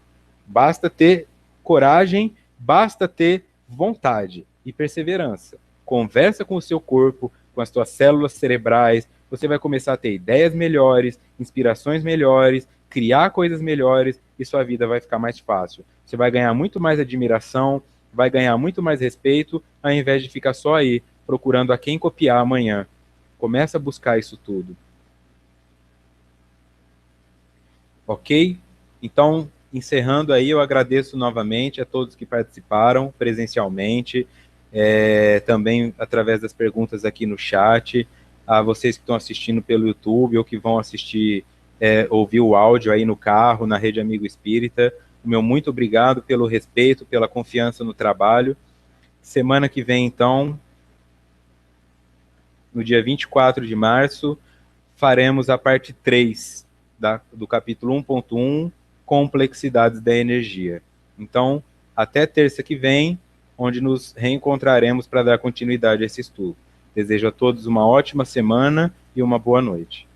Basta ter coragem, basta ter vontade e perseverança. Conversa com o seu corpo, com as suas células cerebrais, você vai começar a ter ideias melhores, inspirações melhores, criar coisas melhores e sua vida vai ficar mais fácil. Você vai ganhar muito mais admiração, vai ganhar muito mais respeito, ao invés de ficar só aí, procurando a quem copiar amanhã. Começa a buscar isso tudo. Ok? Então, encerrando aí, eu agradeço novamente a todos que participaram presencialmente, também através das perguntas aqui no chat, a vocês que estão assistindo pelo YouTube ou que vão assistir ouvir o áudio aí no carro, na Rede Amigo Espírita. O meu muito obrigado pelo respeito, pela confiança no trabalho. Semana que vem, então, no dia 24 de março, faremos a parte 3 do capítulo 1.1, Complexidades da Energia. Então, até terça que vem, onde nos reencontraremos para dar continuidade a esse estudo. Desejo a todos uma ótima semana e uma boa noite.